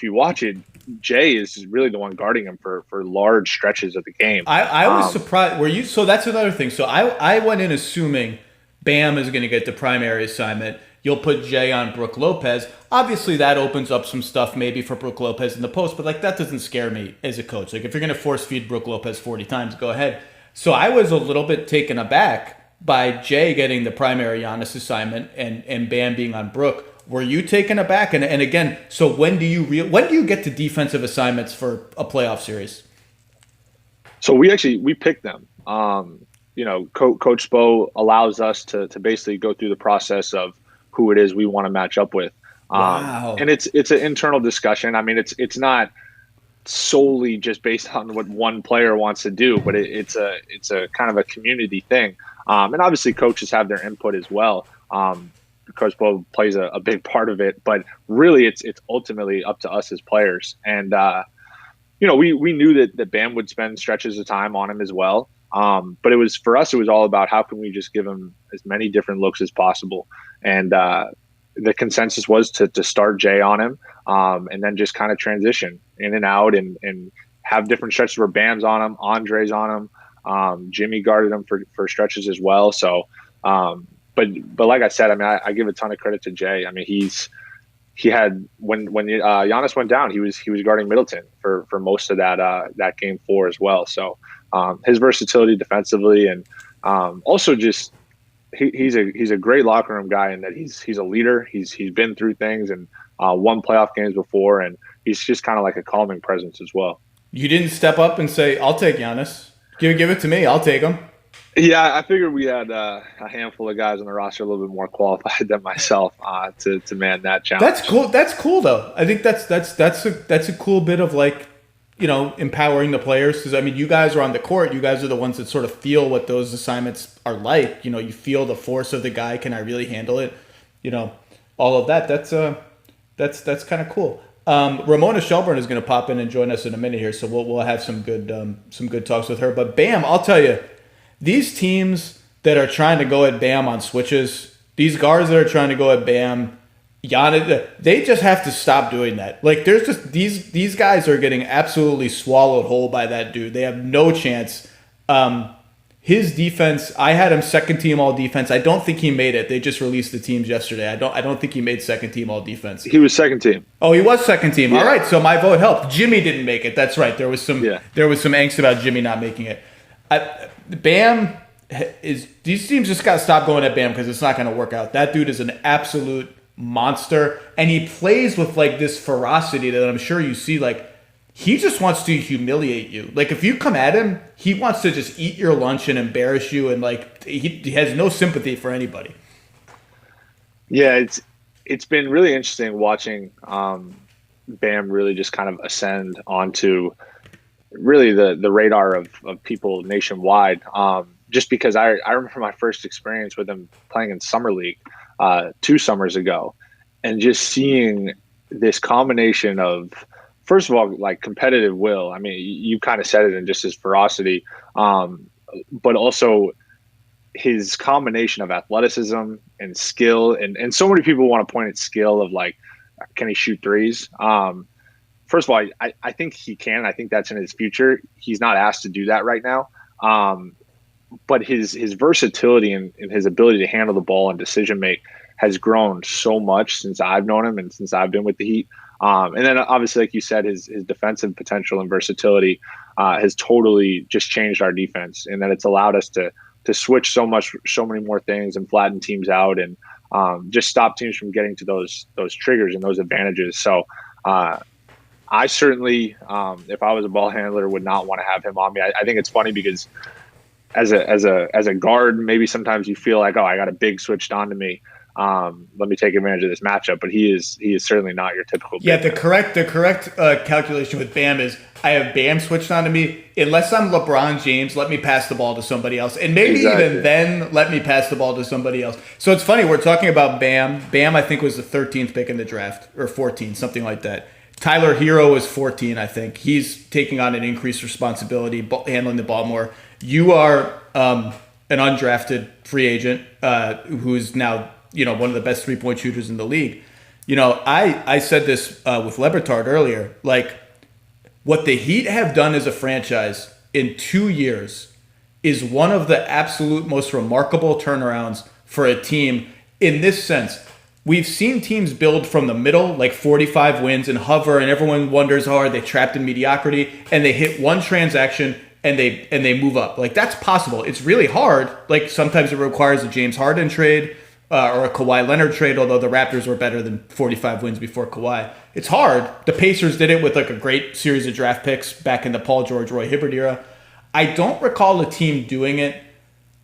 you watch it, Jae is really the one guarding him for large stretches of the game. I was surprised. Were you? So that's another thing. So I went in assuming Bam is going to get the primary assignment. You'll put Jae on Brook Lopez. Obviously, that opens up some stuff maybe for Brook Lopez in the post, but like that doesn't scare me as a coach. Like if you're going to force feed Brook Lopez 40 times, go ahead. So I was a little bit taken aback by Jae getting the primary Giannis assignment and Bam being on Brook. Were you taken aback? And again, so when do you get to defensive assignments for a playoff series? So we picked them. Coach Spo allows us to basically go through the process of who it is we want to match up with. Wow. And it's an internal discussion. I mean, it's not solely just based on what one player wants to do, but it's a kind of a community thing. And obviously coaches have their input as well. Coach Spo plays a big part of it, but really it's ultimately up to us as players. And, we knew that Bam would spend stretches of time on him as well. But for us, it was all about how can we just give him as many different looks as possible. And the consensus was to start Jae on him and then just kind of transition in and out and have different stretches where Bam's on him, Andre's on him. Jimmy guarded him for stretches as well. So, but like I said, I mean, I give a ton of credit to Jae. I mean, he had when Giannis went down, he was guarding Middleton for most of that game 4 as well. So his versatility defensively and also just he's a great locker room guy in that he's a leader. He's been through things and won playoff games before, and he's just kind of like a calming presence as well. You didn't step up and say, "I'll take Giannis. Give it to me. I'll take him." Yeah, I figured we had a handful of guys on the roster a little bit more qualified than myself to man that challenge. That's cool. That's cool though. I think that's a cool bit of like, empowering the players, because I mean, you guys are on the court. You guys are the ones that sort of feel what those assignments are like. You feel the force of the guy. Can I really handle it? All of that. That's kind of cool. Ramona Shelburne is going to pop in and join us in a minute here, so we'll have some good talks with her. But Bam, I'll tell you, these teams that are trying to go at Bam on switches, these guards that are trying to go at Bam, Giannis, they just have to stop doing that. Like there's just these guys are getting absolutely swallowed whole by that dude. They have no chance. His defense, I had him second team all defense. I don't think he made it. They just released the teams yesterday. I don't think he made second team all defense. He was second team. Oh, he was second team. Yeah. All right, so my vote helped. Jimmy didn't make it. That's right. There was some angst about Jimmy not making it. Bam these teams just got to stop going at Bam because it's not going to work out. That dude is an absolute monster, and he plays with like this ferocity that I'm sure you see. Like he just wants to humiliate you. Like if you come at him, he wants to just eat your lunch and embarrass you, and like he has no sympathy for anybody. Yeah, it's been really interesting watching Bam really just kind of ascend onto really the radar of people nationwide. Just because I remember my first experience with him playing in Summer League 2 summers ago, and just seeing this combination of, first of all, like competitive will. I mean, you kind of said it in just his ferocity, but also his combination of athleticism and skill. And so many people want to point at skill of like, can he shoot threes? First of all, I think he can. I think that's in his future. He's not asked to do that right now. But his versatility and his ability to handle the ball and decision make has grown so much since I've known him and since I've been with the Heat. And then obviously, like you said, his defensive potential and versatility has totally just changed our defense, and that it's allowed us to switch so many more things and flatten teams out and just stop teams from getting to those triggers and those advantages. So I certainly, if I was a ball handler, would not want to have him on me. I think it's funny because as a guard, maybe sometimes you feel like, oh, I got a big switched onto me. Let me take advantage of this matchup, but he is certainly not your typical. Yeah, the correct calculation with Bam is I have Bam switched onto me. Unless I'm LeBron James, let me pass the ball to somebody else, and maybe even then let me pass the ball to somebody else. So it's funny, we're talking about Bam. Bam, I think, was the 13th pick in the draft, or 14, something like that. Tyler Hero is 14, I think. He's taking on an increased responsibility, handling the ball more. You are an undrafted free agent who's now, one of the best 3-point shooters in the league. I said this with Batard earlier, like what the Heat have done as a franchise in 2 years is one of the absolute most remarkable turnarounds for a team in this sense. We've seen teams build from the middle, like 45 wins and hover, and everyone wonders, are they trapped in mediocrity? And they hit one transaction and they move up. Like, that's possible. It's really hard. Like, sometimes it requires a James Harden trade or a Kawhi Leonard trade, although the Raptors were better than 45 wins before Kawhi. It's hard. The Pacers did it with like a great series of draft picks back in the Paul George, Roy Hibbert era. I don't recall a team doing it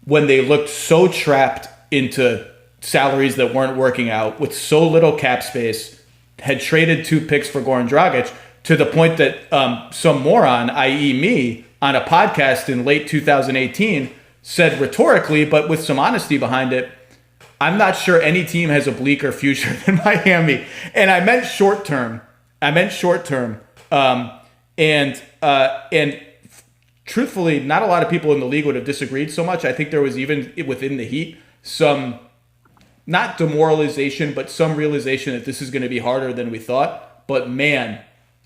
when they looked so trapped into salaries that weren't working out with so little cap space, had traded 2 picks for Goran Dragic, to the point that some moron, i.e. me, on a podcast in late 2018 said rhetorically, but with some honesty behind it, I'm not sure any team has a bleaker future than Miami. And I meant short term. And truthfully, not a lot of people in the league would have disagreed so much. I think there was even within the Heat some, not demoralization, but some realization that this is going to be harder than we thought. But man,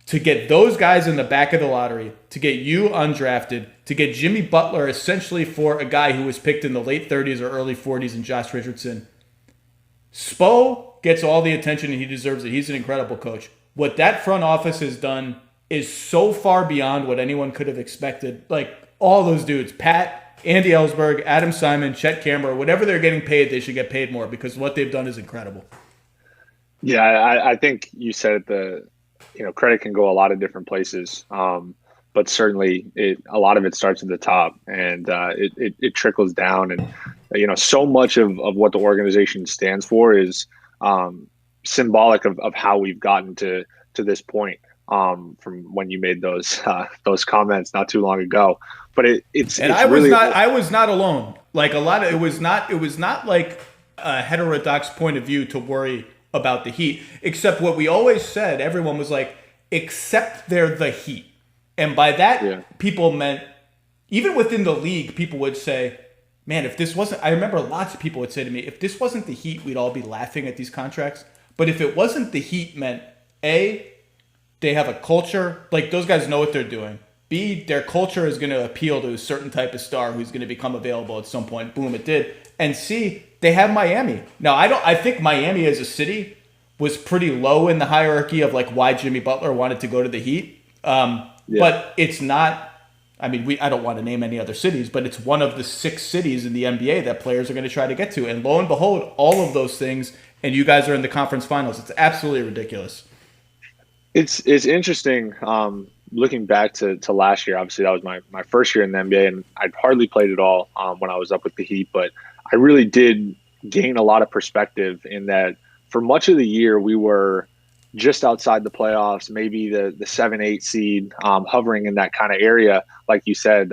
to get those guys in the back of the lottery, to get you undrafted, to get Jimmy Butler essentially for a guy who was picked in the late 30s or early 40s in Josh Richardson. Spo gets all the attention and he deserves it. He's an incredible coach. What that front office has done is so far beyond what anyone could have expected. Like, all those dudes, Pat, Andy Ellsberg, Adam Simon, Chet Kammerer, whatever they're getting paid, they should get paid more because what they've done is incredible. Yeah, I think you said credit can go a lot of different places, but certainly a lot of it starts at the top and it trickles down. And, so much of what the organization stands for is symbolic of how we've gotten to this point. From when you made those comments not too long ago, but I was not alone. Like it was not like a heterodox point of view to worry about the Heat, except what we always said. Everyone was like, except they're the Heat, and by that people meant even within the league. People would say, man, if this wasn't, I remember lots of people would say to me, if this wasn't the Heat, we'd all be laughing at these contracts. But if it wasn't the Heat, meant A, they have a culture, like those guys know what they're doing. B, their culture is going to appeal to a certain type of star who's going to become available at some point. Boom, it did. And C, they have Miami. Now, I think Miami as a city was pretty low in the hierarchy of like why Jimmy Butler wanted to go to the Heat. But it's not, I don't want to name any other cities, but it's one of the 6 cities in the NBA that players are going to try to get to. And lo and behold, all of those things, and you guys are in the conference finals. It's absolutely ridiculous. It's interesting looking back to last year. Obviously, that was my first year in the NBA, and I'd hardly played at all when I was up with the Heat. But I really did gain a lot of perspective in that for much of the year, we were just outside the playoffs, maybe the 7-8 seed, hovering in that kind of area, like you said,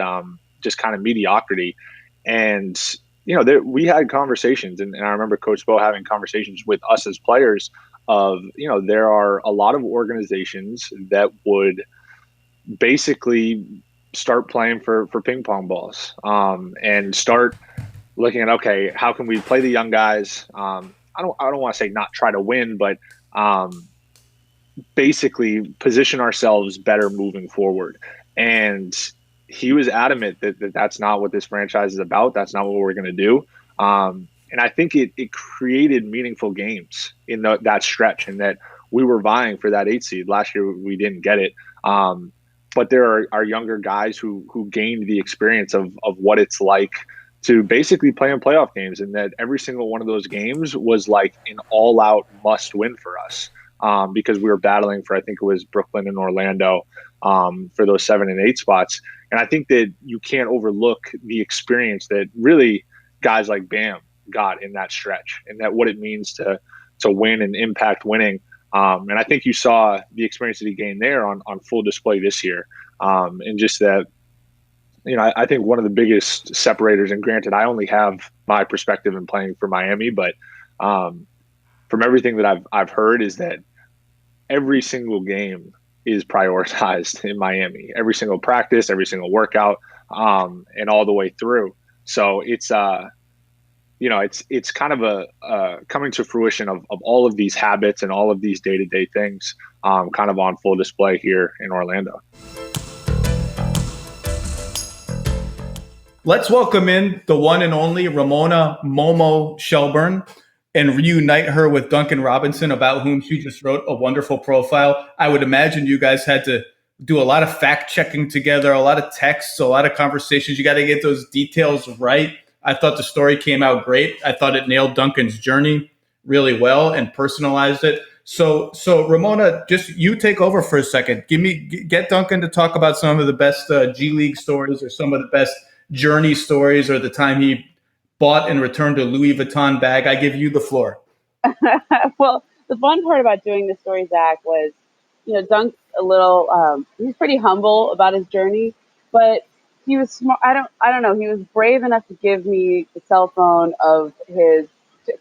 just kind of mediocrity. And, we had conversations, and I remember Coach Spo having conversations with us as players of, there are a lot of organizations that would basically start playing for ping pong balls and start looking at, okay, how can we play the young guys? I don't want to say not try to win, but basically position ourselves better moving forward. And he was adamant that that's not what this franchise is about. That's not what we're going to do. And I think it created meaningful games in that stretch, and that we were vying for that 8 seed. Last year, we didn't get it. But there are younger guys who gained the experience of what it's like to basically play in playoff games, and that every single one of those games was like an all-out must-win for us because we were battling for, I think it was Brooklyn and Orlando for those 7 and 8 spots. And I think that you can't overlook the experience that really guys like Bam got in that stretch, and that what it means to win and impact winning. And I think you saw the experience that he gained there on full display this year. And just that, I think one of the biggest separators, and granted, I only have my perspective in playing for Miami, but from everything that I've heard is that every single game is prioritized in Miami, every single practice, every single workout, and all the way through. So it's it's kind of a coming to fruition of all of these habits and all of these day-to-day things kind of on full display here in Orlando. Let's welcome in the one and only Ramona Momo Shelburne and reunite her with Duncan Robinson, about whom she just wrote a wonderful profile. I would imagine you guys had to do a lot of fact checking together, a lot of texts, a lot of conversations. You got to get those details right. I thought the story came out great. I thought it nailed Duncan's journey really well and personalized it. So Ramona, just you take over for a second. Get Duncan to talk about some of the best G League stories, or some of the best journey stories, or the time he bought and returned a Louis Vuitton bag. I give you the floor. Well, the fun part about doing this story, Zach, was, Dunk's a little, he's pretty humble about his journey, but he was smart. I don't know. He was brave enough to give me the cell phone of a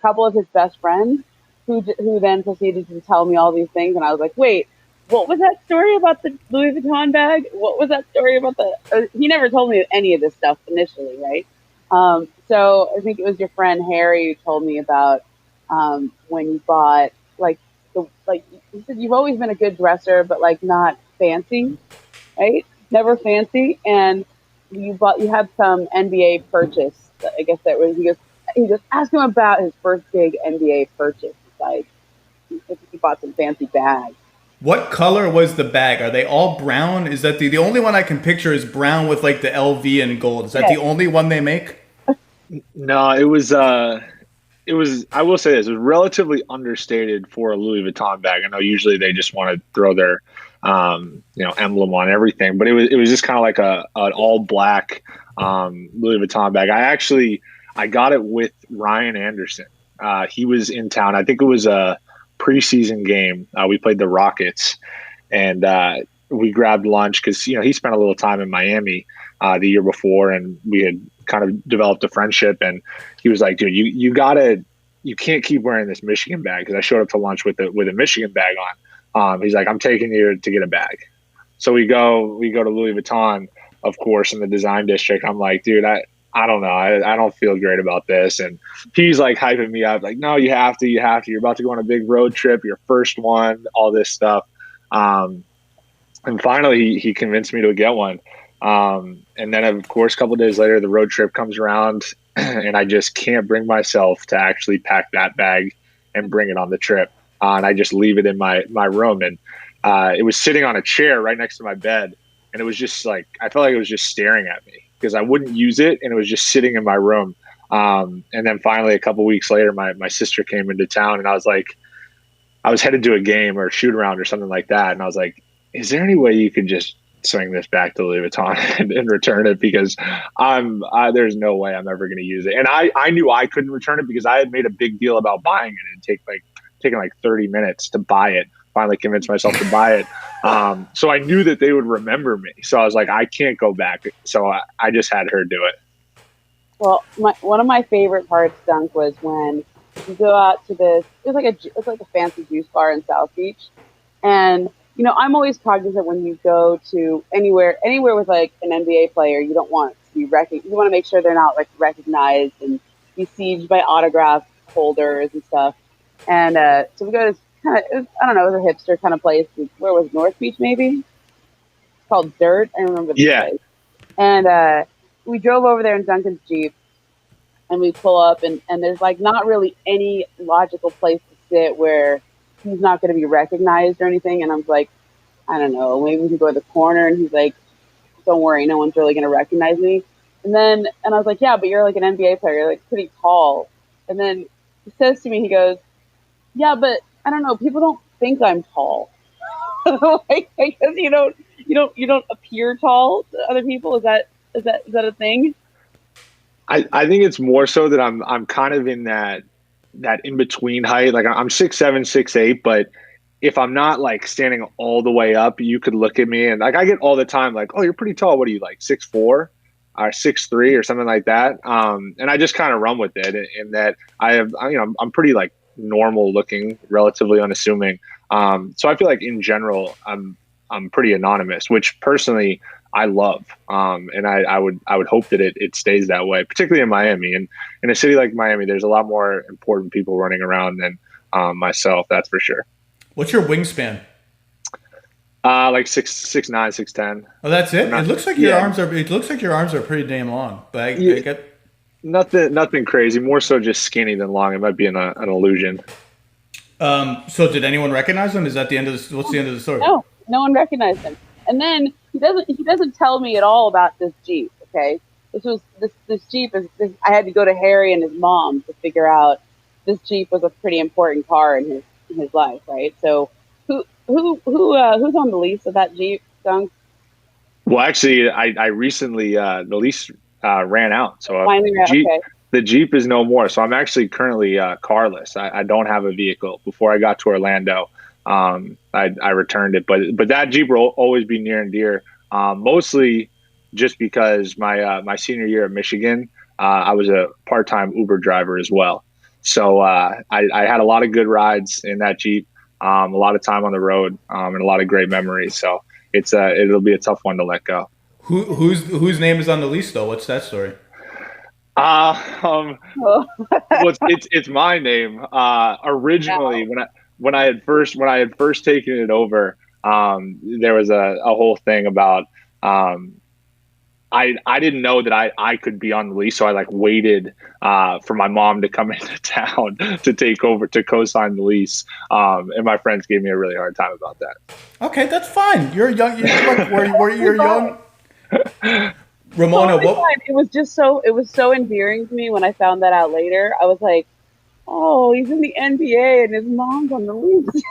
couple of his best friends, who then proceeded to tell me all these things. And I was like, wait, what was that story about the Louis Vuitton bag? What was that story about he never told me any of this stuff initially, right? So I think it was your friend Harry who told me about when you bought you said you've always been a good dresser, but not fancy, right? Never fancy. And you had some NBA purchase. I guess that was, he goes, ask him about his first big NBA purchase. He bought some fancy bags. What color was the bag? Are they all brown? Is that the only one I can picture is brown with the LV and gold? Is that the only one they make? No, it was I will say this, it was relatively understated for a Louis Vuitton bag. I know usually they just want to throw their emblem on everything, but it was just kind of like an all black Louis Vuitton bag. I got it with Ryan Anderson. He was in town. I think it was a preseason game. We played the Rockets, and we grabbed lunch because he spent a little time in Miami the year before, and we had kind of developed a friendship. And he was like, "Dude, you can't keep wearing this Michigan bag," because I showed up to lunch with a Michigan bag on. He's like, "I'm taking you to get a bag." So we go to Louis Vuitton, of course, in the design district. I'm like, "Dude, I don't know. I don't feel great about this." And he's hyping me up, "No, you have to. You're about to go on a big road trip, your first one, all this stuff." And finally he convinced me to get one. And then of course, a couple of days later, the road trip comes around and I just can't bring myself to actually pack that bag and bring it on the trip. And I just leave it in my room. And it was sitting on a chair right next to my bed. And it was just I felt like it was just staring at me, because I wouldn't use it, and it was just sitting in my room. And then finally, a couple weeks later, my sister came into town, and I was headed to a game or shoot around or something like that. And I was like, "Is there any way you could just swing this back to Louis Vuitton and return it? Because there's no way I'm ever going to use it." And I knew I couldn't return it because I had made a big deal about buying it and taking 30 minutes to buy it. Finally convinced myself to buy it. So I knew that they would remember me. So I was like, I can't go back. So I just had her do it. Well, one of my favorite parts, Dunk, was when you go out to this. It's like a fancy juice bar in South Beach, and I'm always cognizant when you go to anywhere with an NBA player, you don't want to be you want to make sure they're not recognized and besieged by autograph holders and stuff. And so we go to it was a hipster kind of place. Where was it? North Beach, maybe? It's called Dirt. I remember the place. And we drove over there in Duncan's Jeep, and we pull up, and there's not really any logical place to sit where he's not going to be recognized or anything. And I'm like, I don't know, maybe we can go to the corner. And he's like, "Don't worry, no one's really going to recognize me." And I was like, "Yeah, but you're an NBA player. You're pretty tall." And then he says to me, he goes, "Yeah, but I don't know. People don't think I'm tall." I guess you don't appear tall to other people. Is that a thing? I think it's more so that I'm kind of in that in between height. I'm 6'7", 6'8", but if I'm not standing all the way up, you could look at me and I get all the time "Oh, you're pretty tall. What are you 6'4" or 6'3" or something like that? And I just kind of run with it in that I'm pretty normal looking, relatively unassuming. So I feel in general, I'm I'm pretty anonymous, which personally I love. And I would hope that it stays that way, particularly in Miami. And in a city like Miami, there's a lot more important people running around than myself. That's for sure. What's your wingspan? Like 6'9", 6'10". Oh, that's it. Not, it looks like your arms are. It looks like your arms are pretty damn long. But I get nothing crazy. More so just skinny than long. It might be an illusion. So did anyone recognize him? Is that the end of the? What's the end of the story? No one recognized him. And then he doesn't tell me at all about this Jeep. Okay, this Jeep is. I had to go to Harry and his mom to figure out this Jeep was a pretty important car in his life, right? So who's on the lease of that Jeep, Dunk? Well, actually, I recently the lease ran out, so Okay. The Jeep is no more. So I'm actually currently carless. I don't have a vehicle. Before I got to Orlando, I returned it, but that Jeep will always be near and dear. Mostly just because my senior year at Michigan, I was a part-time Uber driver as well. So I had a lot of good rides in that Jeep, a lot of time on the road, and a lot of great memories. So it'll be a tough one to let go. Whose name is on the lease though? What's that story? Well, it's my name. Originally, when I had first taken it over, there was a whole thing about I didn't know that I could be on the lease, so I waited for my mom to come into town to take over to co-sign the lease, and my friends gave me a really hard time about that. Okay, that's fine. You're young. You're young. Ramona, it was so endearing to me when I found that out later. I was like, oh, he's in the NBA and his mom's on the lease.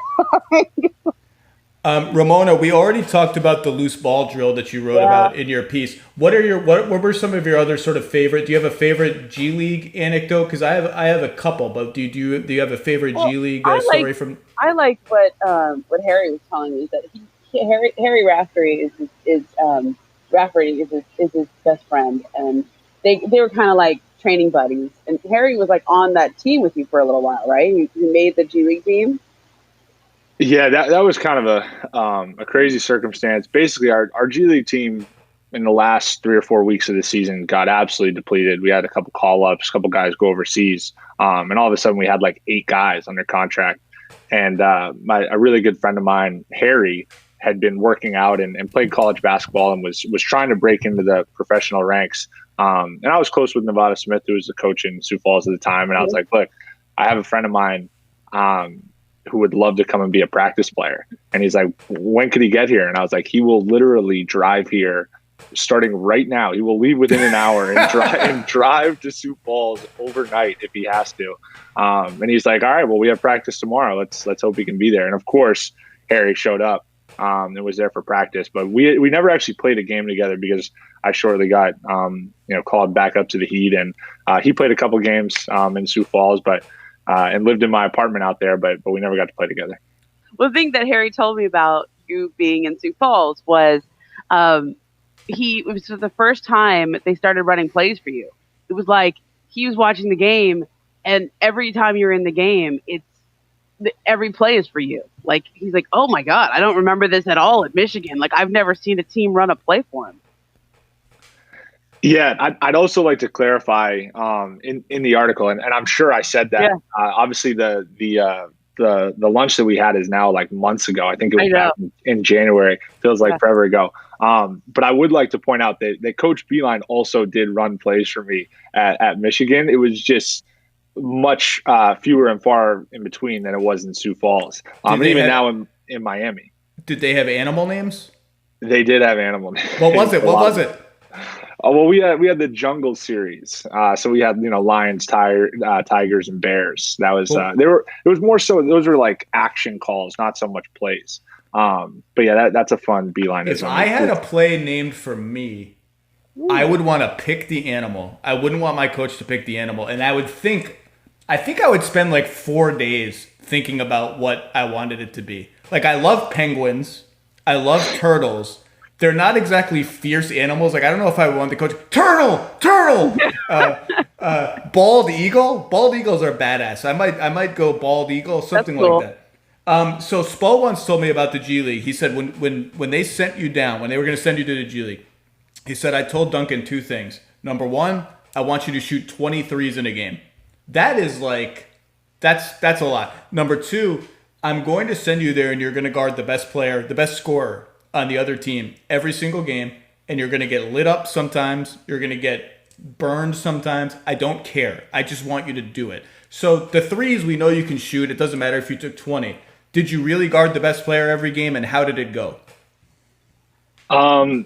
Ramona, we already talked about the loose ball drill that you wrote about in your piece. What were some of your other sort of favorite? Do you have a favorite G League anecdote? Because I have a couple, but do you have a favorite G League story from? I like what Harry was telling me, that Harry Raftery is his best friend, and they were kind of like training buddies. And Harry was on that team with you for a little while, right? He made the G League team. Yeah, that was kind of a crazy circumstance. Basically, our G League team in the last 3 or 4 weeks of the season got absolutely depleted. We had a couple call-ups, a couple guys go overseas, and all of a sudden we had 8 guys under contract. And a really good friend of mine, Harry, had been working out and played college basketball and was trying to break into the professional ranks. And I was close with Nevada Smith, who was the coach in Sioux Falls at the time. And I was like, look, I have a friend of mine who would love to come and be a practice player. And he's like, when could he get here? And I was like, he will literally drive here starting right now. He will leave within an hour and drive to Sioux Falls overnight if he has to. And he's like, all right, well, we have practice tomorrow. Let's hope he can be there. And of course, Harry showed up and was there for practice. But we never actually played a game together because I shortly got called back up to the Heat. And he played a couple games in Sioux Falls, but and lived in my apartment out there, but we never got to play together. One thing that Harry told me about you being in Sioux Falls was it was the first time they started running plays for you. It was like he was watching the game, and every time you're in the game, every play is for you. He's like, oh my God, I don't remember this at all at Michigan. I've never seen a team run a play for him. Yeah, I'd also like to clarify in the article, and I'm sure I said that. Yeah. Obviously, the lunch that we had is now months ago. I think it was back in January. Feels like forever ago. But I would like to point out that Coach Beeline also did run plays for me at Michigan. It was just much fewer and far in between than it was in Sioux Falls. And even now in Miami. Did they have animal names? They did have animal names. What was it? Oh, well, we had the Jungle series, so we had lions, tigers, and bears. That was it was more so those were action calls, not so much plays. But yeah, that's a fun beeline. If I had a play named for me, I would want to pick the animal. I wouldn't want my coach to pick the animal, and I think I would spend 4 days thinking about what I wanted it to be. I love penguins, I love turtles. They're not exactly fierce animals. I don't know if I want the coach. Turtle. Bald eagle. Bald eagles are badass. I might go bald eagle, something like that. So Spo once told me about the G League. He said when they sent you down, when they were going to send you to the G League, he said, I told Duncan two things. Number one, I want you to shoot 23s in a game. That is like, that's a lot. Number two, I'm going to send you there and you're going to guard the best player, the best scorer on the other team every single game. And you're going to get lit up sometimes. You're going to get burned sometimes. I don't care. I just want you to do it. So the threes, we know you can shoot. It doesn't matter if you took 20. Did you really guard the best player every game, and how did it go? I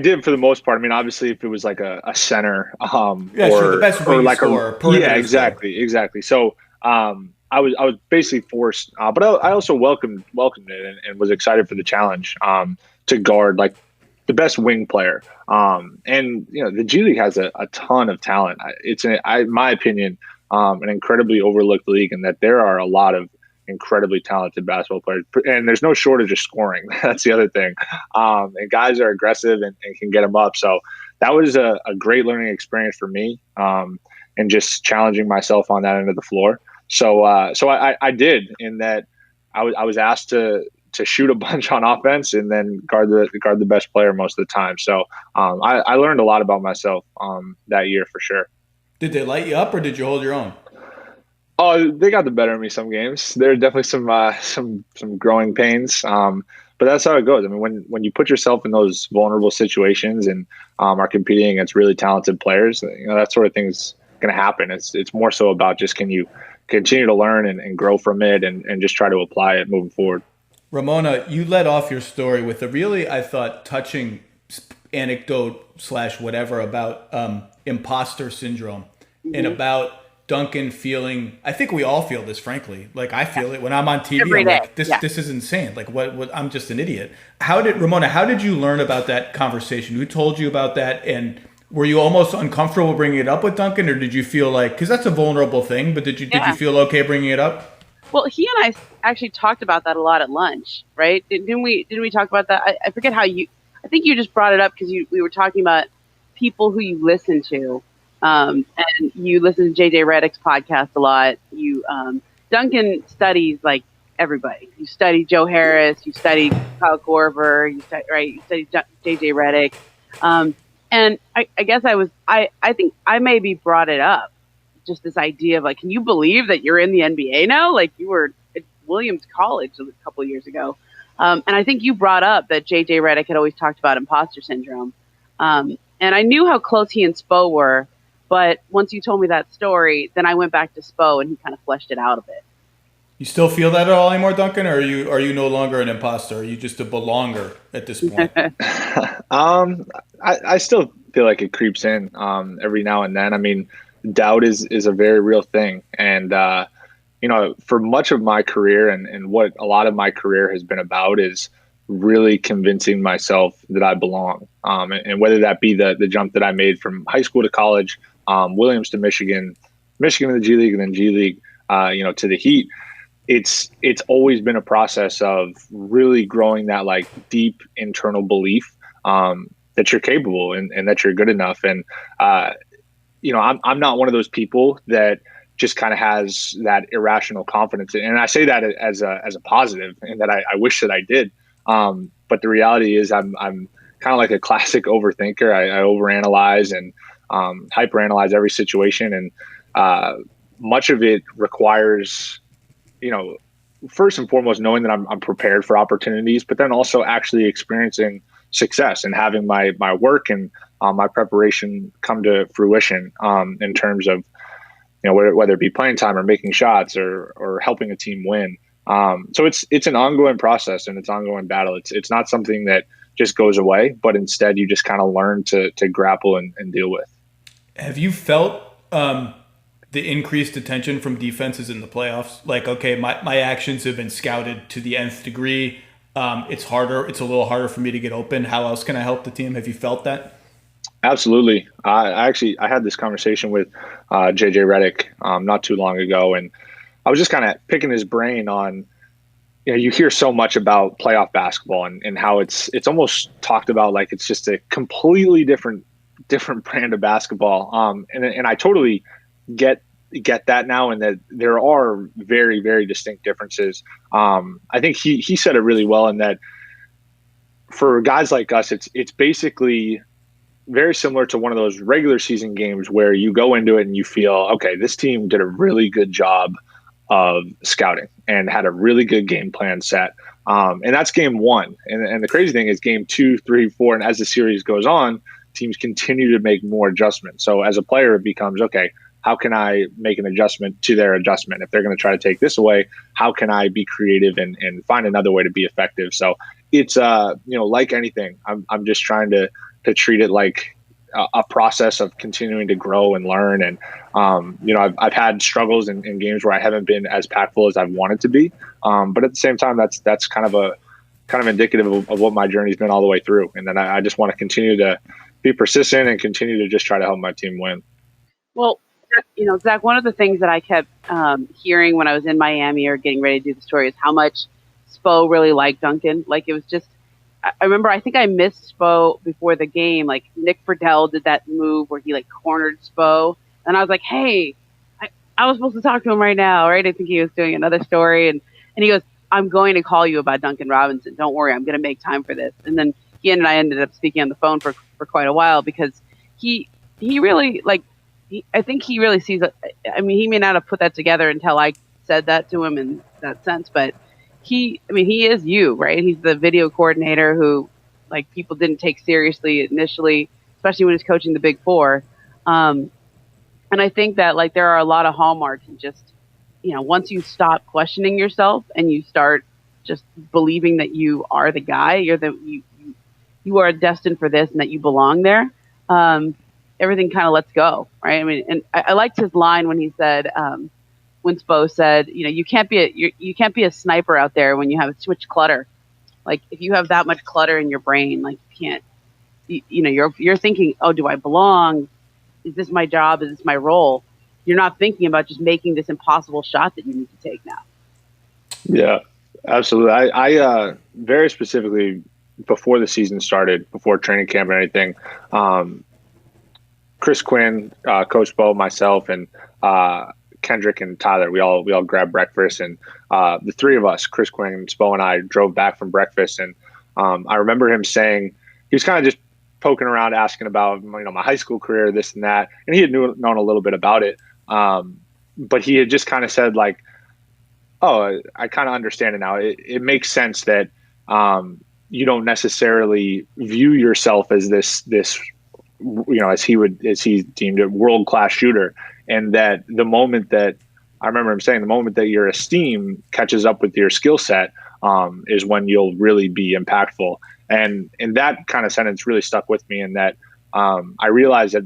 did for the most part. I mean, obviously, if it was like a center, sure, the best wing like scorer, exactly. So, I was basically forced, but I also welcomed it and was excited for the challenge to guard like the best wing player. And the G League has a ton of talent. It's in my opinion, an incredibly overlooked league, and that there are a lot of incredibly talented basketball players, and there's no shortage of scoring. That's the other thing. And guys are aggressive and can get them up. So that was a great learning experience for me, and just challenging myself on that end of the floor. So I did, in that I was asked to shoot a bunch on offense and then guard the best player most of the time. So I learned a lot about myself that year for sure. Did they light you up, or did you hold your own? Oh, they got the better of me some games. There are definitely some growing pains, but that's how it goes. I mean, when you put yourself in those vulnerable situations and are competing against really talented players, that sort of thing's going to happen. It's more so about just, can you continue to learn and grow from it and just try to apply it moving forward. Ramona, you led off your story with a really, I thought, touching anecdote / whatever about imposter syndrome, and about Duncan feeling, I think we all feel this, frankly. Like, I feel it when I'm on TV. I'm like, this is insane. Like, what? I'm just an idiot. Ramona, how did you learn about that conversation? Who told you about that? And were you almost uncomfortable bringing it up with Duncan, or did you feel like, because that's a vulnerable thing, but did you feel okay bringing it up? Well, he and I actually talked about that a lot at lunch, right? Didn't we talk about that? I forget how I think you just brought it up because we were talking about people who you listen to. And you listen to JJ Redick's podcast a lot. Duncan studies like everybody. You study Joe Harris, you study Kyle Korver, you study JJ Redick. And I guess I think I maybe brought it up, just this idea of like, can you believe that you're in the NBA now? Like, you were at Williams College a couple of years ago. And I think you brought up that JJ Redick had always talked about imposter syndrome. And I knew how close he and Spo were. But once you told me that story, then I went back to Spo and he kind of fleshed it out a bit. You still feel that at all anymore, Duncan? Or are you no longer an imposter? Are you just a belonger at this point? I still feel like it creeps in every now and then. I mean, doubt is a very real thing. And, for much of my career and what a lot of my career has been about is really convincing myself that I belong. And whether that be the jump that I made from high school to college, Williams to Michigan to the G League, and then G League, to the Heat. It's always been a process of really growing that like deep internal belief that you're capable and that you're good enough. And I'm not one of those people that just kind of has that irrational confidence. And I say that as a positive, and that I wish that I did. But the reality is I'm kind of like a classic overthinker. I overanalyze and hyperanalyze every situation, and much of it requires, first and foremost, knowing that I'm prepared for opportunities, but then also actually experiencing success and having my work and my preparation come to fruition in terms of, whether it be playing time or making shots or helping a team win. So it's an ongoing process, and it's an ongoing battle. It's not something that just goes away, but instead you just kind of learn to grapple and deal with. Have you felt the increased attention from defenses in the playoffs? Like, okay, my actions have been scouted to the nth degree. It's a little harder for me to get open. How else can I help the team? Have you felt that? Absolutely. I had this conversation with JJ Redick not too long ago, and I was just kind of picking his brain on, you hear so much about playoff basketball and how it's almost talked about like it's just a completely different brand of basketball. And I totally get get that now, and that there are very, very distinct differences. I think he said it really well in that for guys like us, it's basically very similar to one of those regular season games where you go into it and you feel, okay, this team did a really good job of scouting and had a really good game plan set. And that's game one. And the crazy thing is game 2, 3, 4, and as the series goes on, teams continue to make more adjustments. So as a player, it becomes, okay, how can I make an adjustment to their adjustment? If they're going to try to take this away, how can I be creative and find another way to be effective? So it's, like anything, I'm just trying to treat it like a process of continuing to grow and learn. And, I've had struggles in games where I haven't been as impactful as I've wanted to be. But at the same time, that's kind of indicative of what my journey's been all the way through. And then I just want to continue to be persistent and continue to just try to help my team win. Well, Zach, one of the things that I kept hearing when I was in Miami or getting ready to do the story is how much Spo really liked Duncan. Like, it was just, I remember, I think I missed Spo before the game. Like, Nick Friedel did that move where he cornered Spo. And I was like, hey, I was supposed to talk to him right now, right? I think he was doing another story. And he goes, I'm going to call you about Duncan Robinson. Don't worry, I'm going to make time for this. And then he and I ended up speaking on the phone for quite a while because he really, I think he really sees it. I mean, he may not have put that together until I said that to him in that sense, but he is you, right? He's the video coordinator who, people didn't take seriously initially, especially when he's coaching the Big Four. And I think that, there are a lot of hallmarks in just, once you stop questioning yourself and you start just believing that you are the guy, you are destined for this and that you belong there. Everything kind of lets go, right? I mean, and I liked his line when he said, when Spo said, you can't be a sniper out there when you have too much clutter. Like, if you have that much clutter in your brain, you can't, you're thinking, oh, do I belong? Is this my job? Is this my role? You're not thinking about just making this impossible shot that you need to take now. Yeah, absolutely. I very specifically, before the season started, before training camp and anything, Chris Quinn, Coach Bo, myself, and Kendrick and Tyler, we all grabbed breakfast, and the three of us, Chris Quinn, Spo, and I, drove back from breakfast, and I remember him saying, he was kind of just poking around, asking about my high school career, this and that, and he had known a little bit about it, but he had just kind of said oh, I kind of understand it now. It makes sense that you don't necessarily view yourself as this as he deemed it, world-class shooter. And that the moment that, I remember him saying, the moment that your esteem catches up with your skill set is when you'll really be impactful. And that kind of sentence really stuck with me, in that I realized that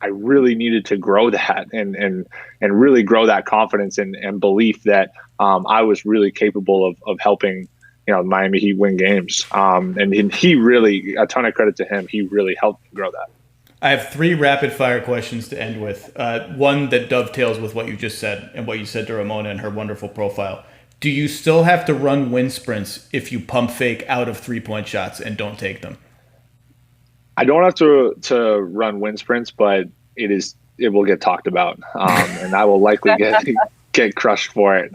I really needed to grow that and really grow that confidence and belief that I was really capable of helping Miami Heat win games. And he really, a ton of credit to him, he really helped me grow that. I have 3 rapid fire questions to end with. One that dovetails with what you just said and what you said to Ramona and her wonderful profile. Do you still have to run wind sprints if you pump fake out of 3-point shots and don't take them? I don't have to run wind sprints, but it will get talked about, and I will likely get crushed for it.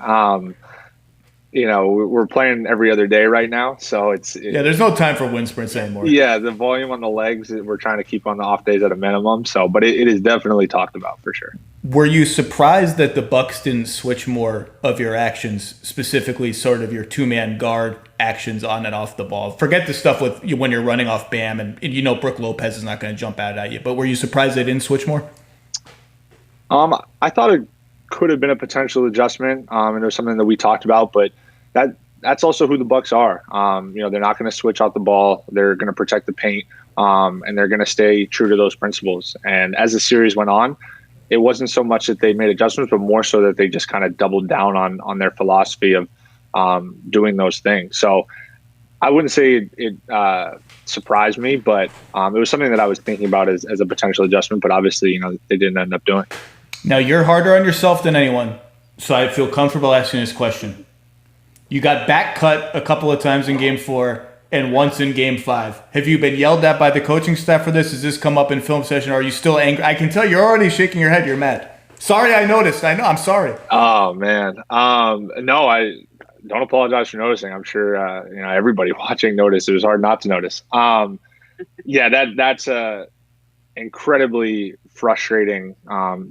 We're playing every other day right now, so there's no time for wind sprints anymore. Yeah, the volume on the legs, we're trying to keep on the off days at a minimum. So, but it is definitely talked about for sure. Were you surprised that the Bucks didn't switch more of your actions, specifically sort of your 2-man guard actions on and off the ball? Forget the stuff with when you're running off Bam and Brooke Lopez is not going to jump out at you. But were you surprised they didn't switch more? I thought it could have been a potential adjustment, and it was something that we talked about, but that's also who the Bucks are. They're not going to switch out the ball. They're going to protect the paint, and they're going to stay true to those principles. And as the series went on, it wasn't so much that they made adjustments, but more so that they just kind of doubled down on their philosophy of doing those things. So I wouldn't say it surprised me, but it was something that I was thinking about as a potential adjustment, but obviously, they didn't end up doing. Now, you're harder on yourself than anyone, so I feel comfortable asking this question. You got back cut a couple of times in Game 4 and once in Game 5. Have you been yelled at by the coaching staff for this? Has this come up in film session, or are you still angry? I can tell you're already shaking your head. You're mad. Sorry, I noticed. I know. I'm sorry. Oh man. No, I don't apologize for noticing. I'm sure everybody watching noticed. It was hard not to notice. Yeah, that's a incredibly frustrating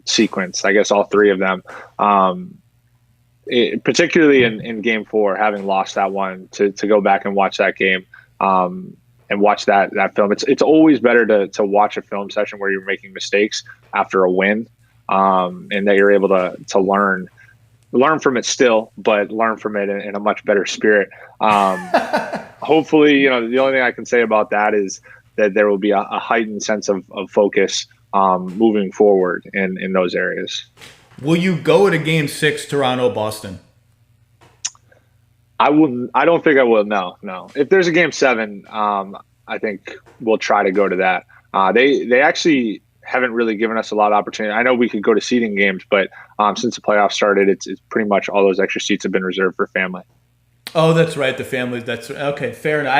sequence. I guess all three of them. Particularly in game 4, having lost that one, to go back and watch that game and watch that film. It's always better to watch a film session where you're making mistakes after a win, and that you're able to learn from it still, but learn from it in a much better spirit. Hopefully, the only thing I can say about that is that there will be a heightened sense of focus moving forward in those areas. Will you go to Game 6, Toronto-Boston? I wouldn't. I don't think I will. No. If there's a Game 7, I think we'll try to go to that. They actually haven't really given us a lot of opportunity. I know we could go to seeding games, but since the playoffs started, it's pretty much all those extra seats have been reserved for family. Oh, that's right. The families. That's okay. Fair enough.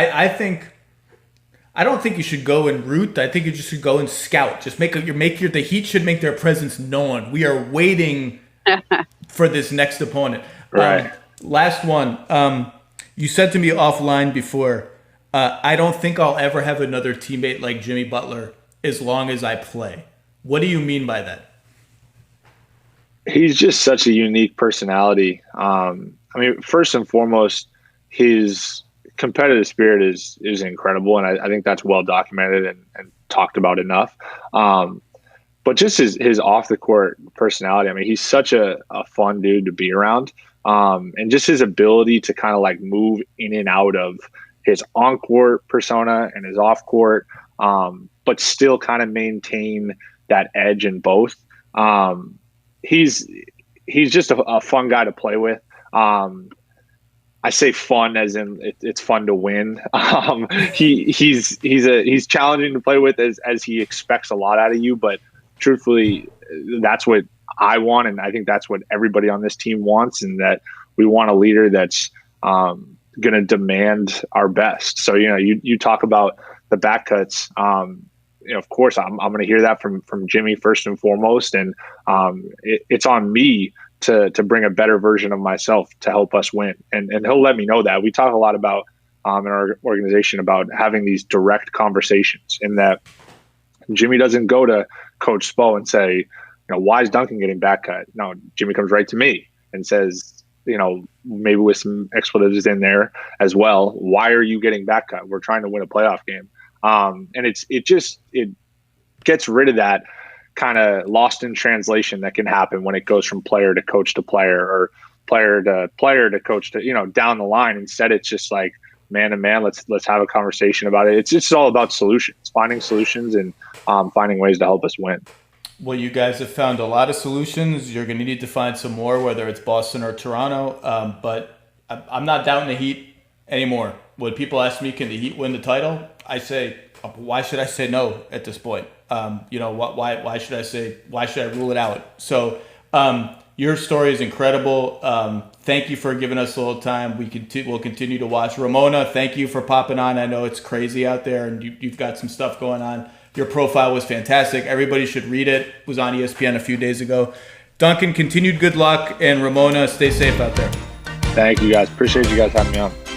I don't think you should go and root. I think you just should go and scout. Just the Heat should make their presence known. We are waiting for this next opponent. Right. Last one. You said to me offline before, I don't think I'll ever have another teammate like Jimmy Butler as long as I play. What do you mean by that? He's just such a unique personality. First and foremost, his competitive spirit is incredible, and I think that's well documented and talked about enough. But just his off the court personality. He's such a fun dude to be around, and just his ability to kind of like move in and out of his on court persona and his off court, but still kind of maintain that edge in both. He's just a fun guy to play with. I say fun as in it's fun to win. He's challenging to play with as he expects a lot out of you, but truthfully, that's what I want, and I think that's what everybody on this team wants, and that we want a leader that's going to demand our best. So you talk about the back cuts. Of course, I'm going to hear that from Jimmy first and foremost, and it's on me to bring a better version of myself to help us win. And he'll let me know that. We talk a lot about in our organization about having these direct conversations, in that Jimmy doesn't go to Coach Spo and say, why is Duncan getting back cut? No, Jimmy comes right to me and says, maybe with some expletives in there as well, why are you getting back cut? We're trying to win a playoff game. And it gets rid of that kind of lost in translation that can happen when it goes from player to coach to player, or player to coach to, down the line. Instead, it's just like man to man, let's have a conversation about it. It's just all about solutions, finding solutions, and finding ways to help us win. Well, you guys have found a lot of solutions. You're going to need to find some more, whether it's Boston or Toronto. But I'm not doubting the Heat anymore. When people ask me, can the Heat win the title? I say, why should I say no at this point? Why should I rule it out? So your story is incredible. Thank you for giving us a little time. We'll continue to watch. Ramona, thank you for popping on. I know it's crazy out there, and you've got some stuff going on. Your profile was fantastic. Everybody should read it. It was on ESPN a few days ago. Duncan, continued good luck, and Ramona, stay safe out there. Thank you, guys. Appreciate you guys having me on.